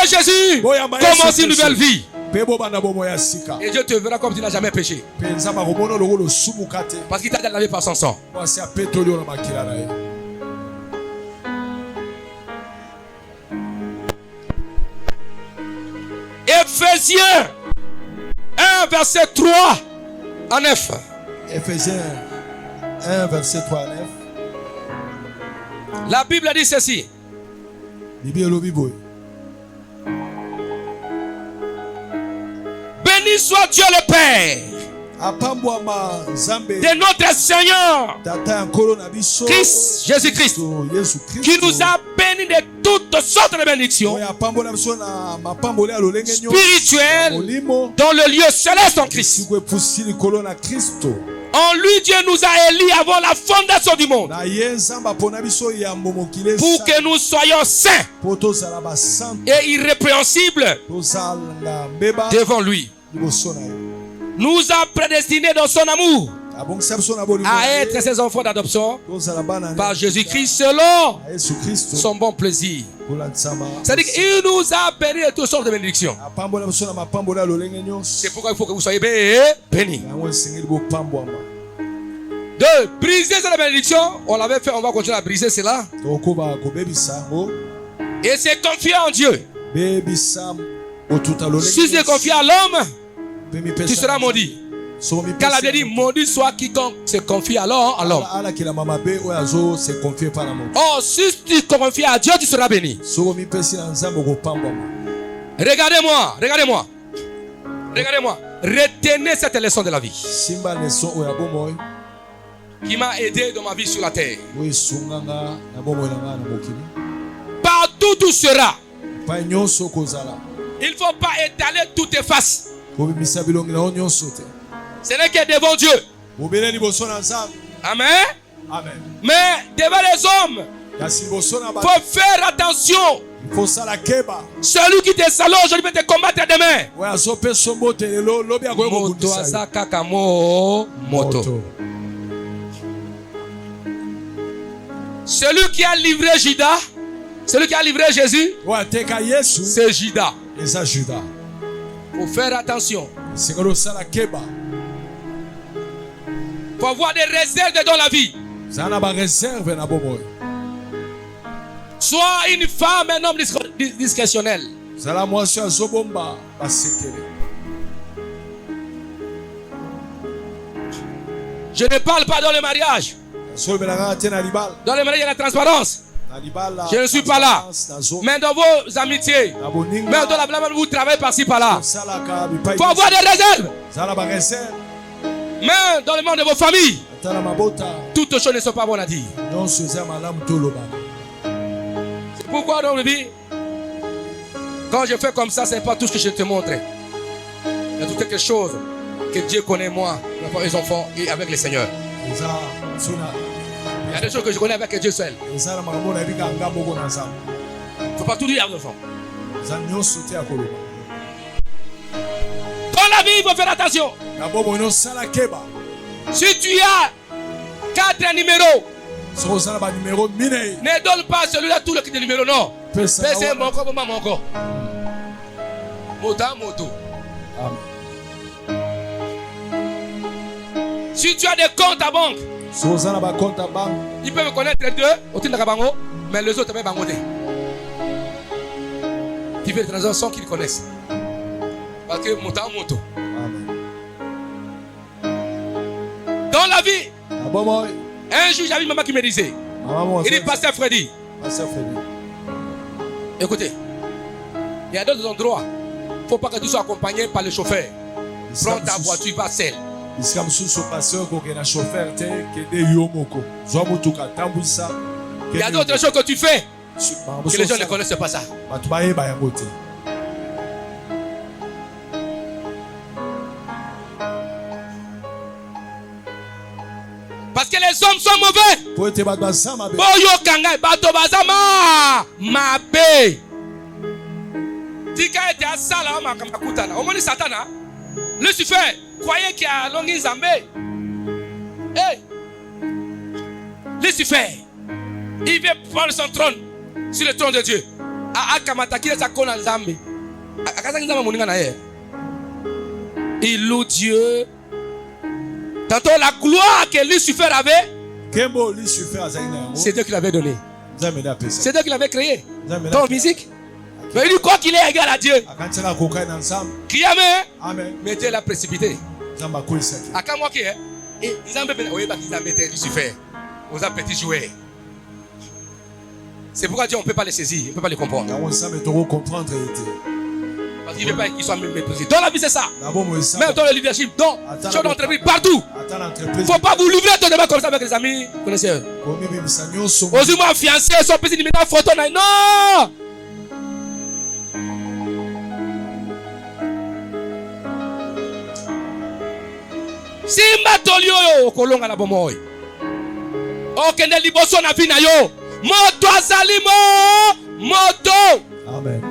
Jésus. Commence une nouvelle vie. Et Dieu te verra comme tu n'as jamais péché. Parce qu'il t'a lavé par son sang. Ephésiens 1 verset 3 à 9. Ephésiens 1 verset 3 à 9. La Bible dit ceci. Béni soit Dieu le Père. de notre Seigneur Christ, Jésus-Christ, qui nous a bénis de toutes sortes de bénédictions spirituelles dans le lieu céleste en Christ. En lui, Dieu nous a élis avant la fondation du monde pour que nous soyons saints et irrépréhensibles devant lui. Nous a prédestinés dans son amour à être ses enfants d'adoption par Jésus-Christ selon son bon plaisir. C'est-à-dire qu'il nous a bénis de toutes sortes de bénédictions. C'est pourquoi il faut que vous soyez bénis. De briser cette bénédiction, on l'avait fait, on va continuer à briser cela. Et c'est confier en Dieu. Si c'est confié à l'homme, tu seras maudit. Car la Bible dit, maudit soit quiconque se confie alors à l'homme. Oh, si tu te confies à Dieu, tu seras béni. Regardez-moi, regardez-moi. Regardez-moi. Retenez cette leçon de la vie qui m'a aidé dans ma vie sur la terre. Partout où tu seras, il ne faut pas étaler toutes tes faces. Ce n'est que devant Dieu. Amen. Amen. Mais devant les hommes, il faut faire attention. Celui qui te salue aujourd'hui peut te combattre demain. Moto. Celui qui a livré Judas, celui qui a livré Jésus, c'est Judas. Il faut faire attention. Il faut avoir des réserves dans la vie. Sois une femme, un homme discrétionnel. Je ne parle pas dans le mariage. Dans le mariage, il y a la transparence. Je ne suis pas là. Mais dans vos amitiés, même dans la blague, vous travaillez par-ci par-là. Il faut avoir des réserves. Même dans le monde de vos familles, toutes choses ne sont pas bonnes à dire. C'est pourquoi dans le vie, quand je fais comme ça, ce n'est pas tout ce que je te montre. Il y a tout quelque chose que Dieu connaît, moi, les enfants, et avec le Seigneur. Il y a des choses que je connais avec Dieu seul. Il ne faut pas tout dire aux enfants. Dans la vie, il faut faire attention. Si tu as 4 numéros, ne donne pas celui-là tous les numéros, non. C'est mon corps, mon corps. Moto. Si tu as des comptes à banque, ils peuvent connaître les deux, mais les autres peuvent bangoter. Tu fais des transactions qu'ils connaissent. Parce que moto. Dans la vie, un jour j'avais une maman qui me disait, il dit, Pasteur Freddy, écoutez, il y a d'autres endroits, il ne faut pas que tu sois accompagné par le chauffeur. Prends ta voiture, va seul. Il y a d'autres choses que tu fais que les gens ne connaissent pas ça. Parce que les hommes sont mauvais. Lucifer croyait qu'il y a Longi Zambé. Hey! Lucifer, il veut prendre son trône sur le trône de Dieu. Il loue Dieu. Tantôt la gloire que Lucifer avait, c'est Dieu qui l'avait donné. C'est Dieu qui l'avait créé. Dans la musique. Mais il dit quoi qu'il est égal à Dieu. Qui aime, mais Dieu l'a précipité. À quand moi qui est, ils ont été Lucifer. Aux petits jouets. C'est pourquoi Dieu on ne peut pas les saisir, on ne peut pas les comprendre. Parce qu'il ne veut pas qu'ils soient méprisés. Dans la vie, c'est ça. Même dans le leadership, dans chef d'entreprise, partout. Il ne faut pas vous livrer ton débat comme ça avec les amis. Vous connaissez eux. Aux fiancés, son petit numéro photo. Non! Simba tolio yo kolonga na bomoy. Okende liboso na vina yo. Moto azalimo. Moto. Amen.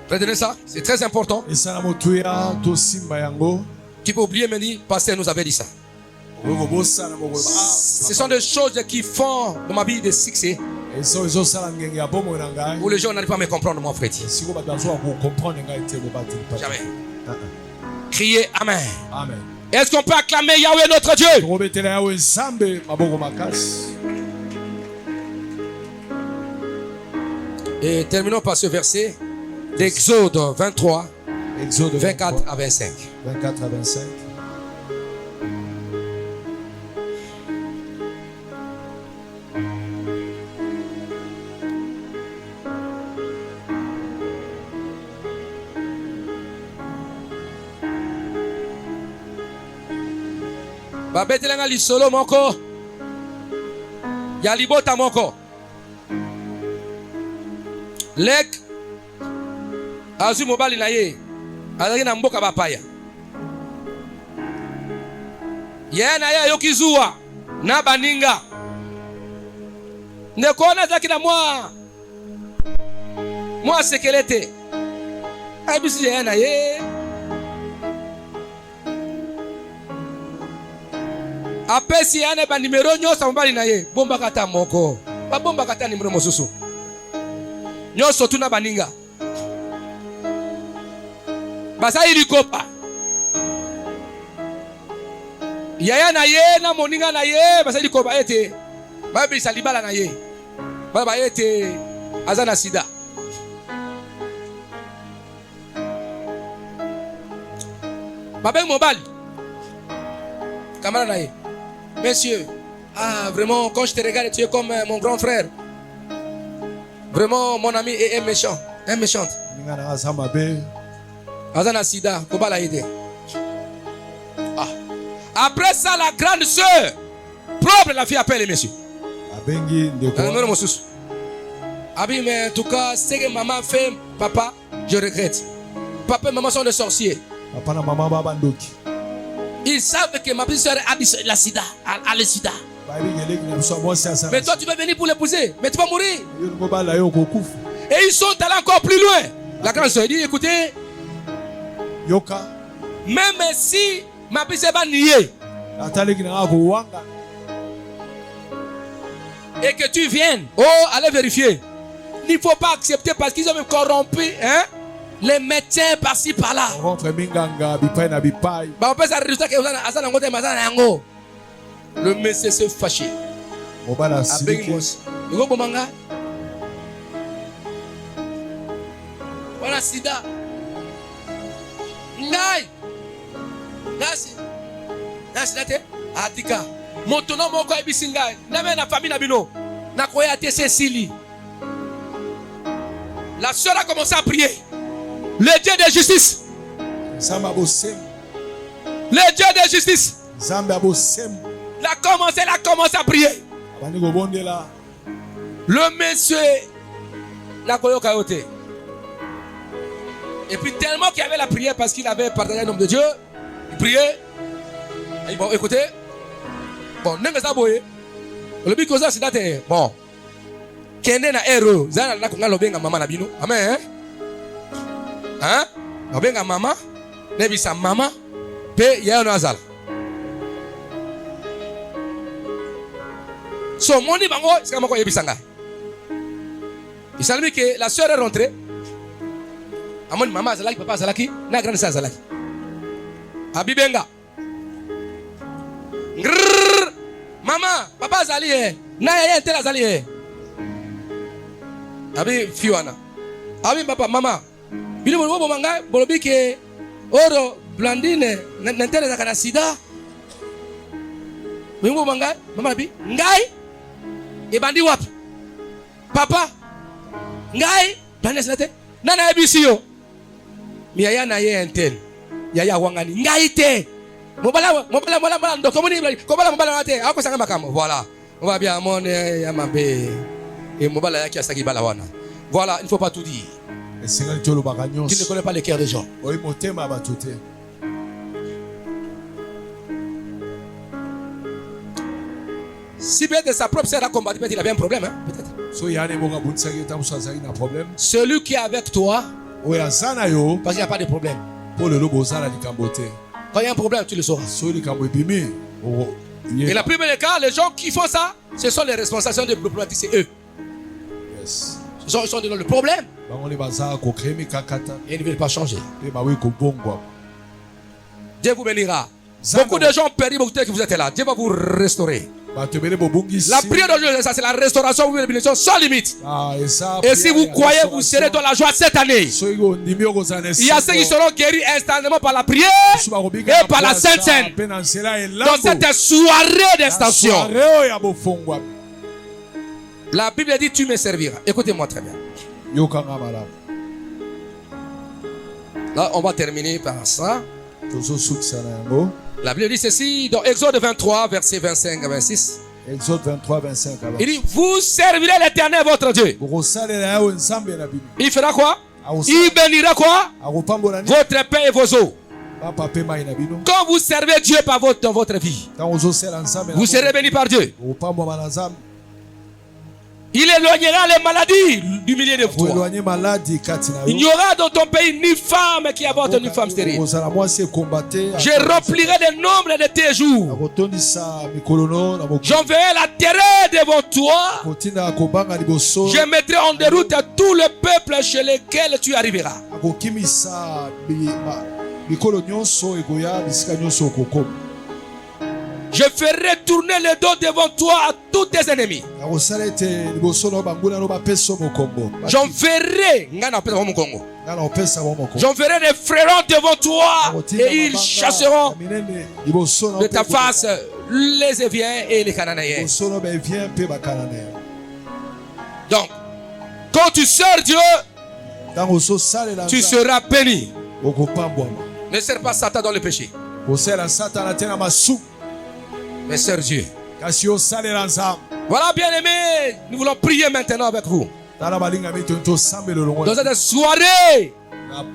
Retenez ça, c'est très important. Tu peux oublier, mais dit, pasteur nous avait dit ça. Ce sont des choses qui font dans ma vie des succès où les gens n'arrivent pas à me comprendre, mon frère. Jamais. Criez Amen. Amen. Est-ce qu'on peut acclamer Yahweh notre Dieu? Et terminons par ce verset d'Exode 23, 24 à 25. 24 à 25. Babetelanga lisolo moko ya libota moko lek azu mobali na ye azali na mboka bapaya ye na ye yoki zuwa na baninga ndekona zaki na mwa sekelete abisi ye na ye apesi yane ba numero nyosa mobali na ye bomba kata moko ba bomba kata numero mosusu nyoso tuna baninga basa ilikopa yaya na ye na moninga na ye basa ilikopa ete ba bisa libala na ye ba ete azana sida babeng mobali camarade na ye. Monsieur, vraiment, quand je te regarde, tu es comme mon grand frère. Vraiment, mon ami est un méchant. Un méchant. Azana sida, kobala ide. Après ça, la grande sœur, propre la fille appelle monsieur. Abi, mais en tout cas, ce que maman fait, papa, je regrette. Papa et maman sont des sorciers. Papa et maman bandoki. Ils savent que ma petite soeur a la sida, a le sida. Mais toi tu vas venir pour l'épouser, mais tu vas mourir. Et ils sont allés encore plus loin. La grande soeur dit, écoutez, même si ma petite soeur va nier et que tu viennes, allez vérifier. Il ne faut pas accepter parce qu'ils ont même corrompu, hein? Les médecins par-ci par-là. Le monsieur se fâché. Voilà sida. Ngai. Nasi. Atika. Motono moko ebisinga. Na na famille na bino. Na koya te Cécilie. La sœur a commencé à prier. Le Dieu de justice. Le Dieu de justice. Il a commencé à prier. Le monsieur n'a pas eu. Et puis tellement qu'il y avait la prière parce qu'il avait partagé le nom de Dieu, il priait. Et bon, écoutez. Bon, le but que ça, c'est bon. Kende na héros, zana na kunga lobenga mama na bino. Amen. Hein? Lobenga mama, nebisa mama, pe ya no azala. So moni bango, c'est comme quoi yebisanga. Il s'est dit que la sœur est rentrée. Amon maman azalaki, papa azalaki, na grande sœur azalaki. Abibenga. Maman, papa azali na ya tel azali Abi fiwana. Abi papa mama. Bino bobo manga bolobi ke oro Blandine, n'intérêt à la sida. Mais où mangai, maman bi, ngai, et bandi wap. Papa, ngai, Blandine c'est nana ebisio. Miaya na ye enten. Yaya wangani, ngai te. Mobala, ndokomoni, mobala te. Ako sanga makamo. Voilà. On va bien mon yamambe. Et mobala yaki asagi balawana. Voilà, il ne faut pas tout dire. Tu ne connais pas le cœur des gens. Si peut-être de sa propre sœur a combattu, peut-être il avait un problème. Hein? Peut-être. Celui qui est avec toi, parce qu'il n'y a pas de problème. Quand il y a un problème, tu le sauras. Et la plupart des cas, les gens qui font ça, ce sont les responsables de problème, c'est eux. Yes. Ils sont dans le problème. Et ils ne veulent pas changer. Dieu vous bénira. Beaucoup de gens perdent beaucoup de temps que vous êtes là. Dieu va vous restaurer. La prière d'aujourd'hui, ça c'est la restauration, vous bénédiction sans limite. Et si vous croyez, vous serez dans la joie cette année. Il y a ceux qui seront guéris instantanément par la prière et par la Sainte Seine. Dans cette soirée d'extension. La Bible dit tu me serviras. Écoutez-moi très bien. Là, on va terminer par ça. La Bible dit ceci dans Exode 23, versets 25 à 26. Exode 23, 25 à 26. Il dit, vous servirez l'Éternel votre Dieu. Il fera quoi? Il bénira quoi? Votre pain et vos eaux. Quand vous servez Dieu dans votre vie, vous serez bénis par Dieu. Il éloignera les maladies du milieu de vous. Il n'y aura dans ton pays ni femme qui avorte ni femme stérile. Je remplirai le nombre de tes jours. J'enverrai la terreur devant toi. Je mettrai en déroute tout le peuple chez lequel tu arriveras. Je ferai tourner le dos devant toi à tous tes ennemis. J'enverrai des frérons devant toi et ils chasseront de ta face les Éviens et les Cananéens. Donc, quand tu sers Dieu, tu seras béni. Ne sers pas Satan dans le péché. Mais sers Dieu. Voilà, bien aimé, nous voulons prier maintenant avec vous. Dans cette soirée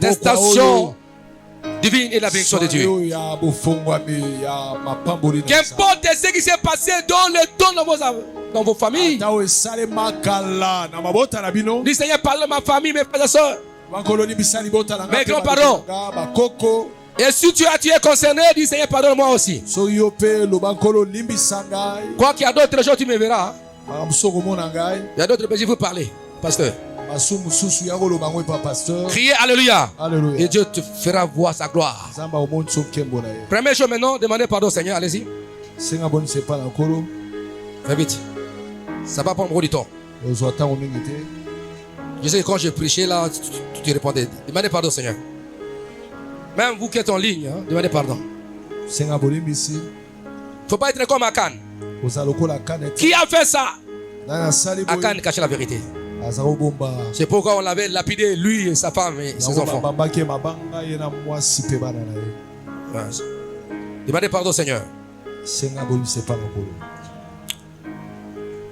d'extension divine et la bénédiction de Dieu. Qu'importe ce qui s'est passé dans le temps dans vos familles. Dis Seigneur, parle de ma famille, mes frères et sœurs, mes grands-parents. Et si tu es concerné, dis Seigneur, pardonne-moi aussi. Quoi qu'il y a d'autres gens, tu me verras. Il y a d'autres pays, je vous parler, pasteur. Criez Alléluia. Et Dieu te fera voir sa gloire. Première chose maintenant, demandez pardon Seigneur, allez-y. Très vite. Ça va prendre beaucoup de temps. Je sais que quand j'ai prêché là, tu répondais. Demandez pardon Seigneur. Même vous qui êtes en ligne, hein, demandez pardon. Il ne faut pas être comme Akan. Qui a fait ça? Akan cachait la vérité. C'est pourquoi on l'avait lapidé, lui et sa femme et ses enfants. Demandez pardon Seigneur.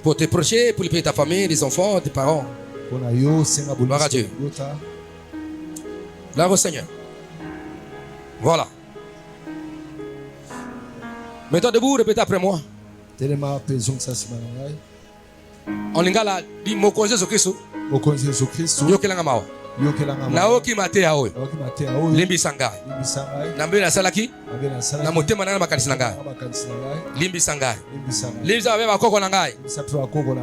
Pour te procher, pour payer ta famille, tes enfants, tes parents. Gloire à Dieu. Gloire au Seigneur. Voilà. Maintenant debout, répétez après moi. En lingala di mokonze so Kristo. Yokelanga mao. Naoki mate aoy. Limbi sangai. Nambe na salaki. Na motema na makanisi nangai. Limbi sangai. Limbi zabe bakoko nangai.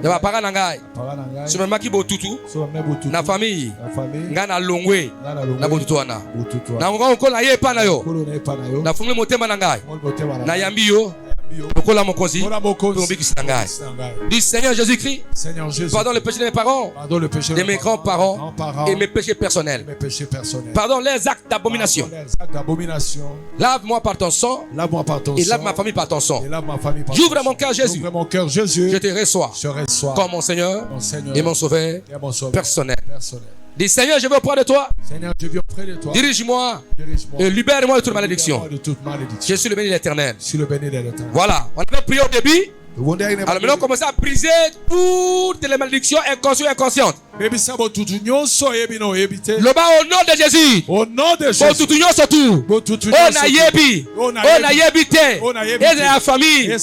Ya bapaka nangai. Soma maki botutu. Na famille. Ngana longwe. Na botutu wana. Na ngongo ko na ye pa na yo. Na fungle motema nangai. Na yambi yo. Pokola mokonzi. Dis Seigneur Jésus-Christ. Pardon le péché de mes parents. De mes grands-parents. Et mes péchés personnels. Pardon les actes d'abomination. Lave-moi par ton sang. Et lave ma famille par ton sang. J'ouvre mon cœur Jésus. Je te reçois comme mon Seigneur et mon Sauveur personnel. Dis Seigneur, je veux auprès de toi. Dirige-moi et libère-moi de toute malédiction. Je suis le béni de l'Éternel. Voilà, on avait prié au début. Alors maintenant on commence à briser toutes les malédictions inconscientes et inconscientes. Le bas au nom de Jésus. Au nom de Jésus. On a yebi. On a yebité. Et de la famille.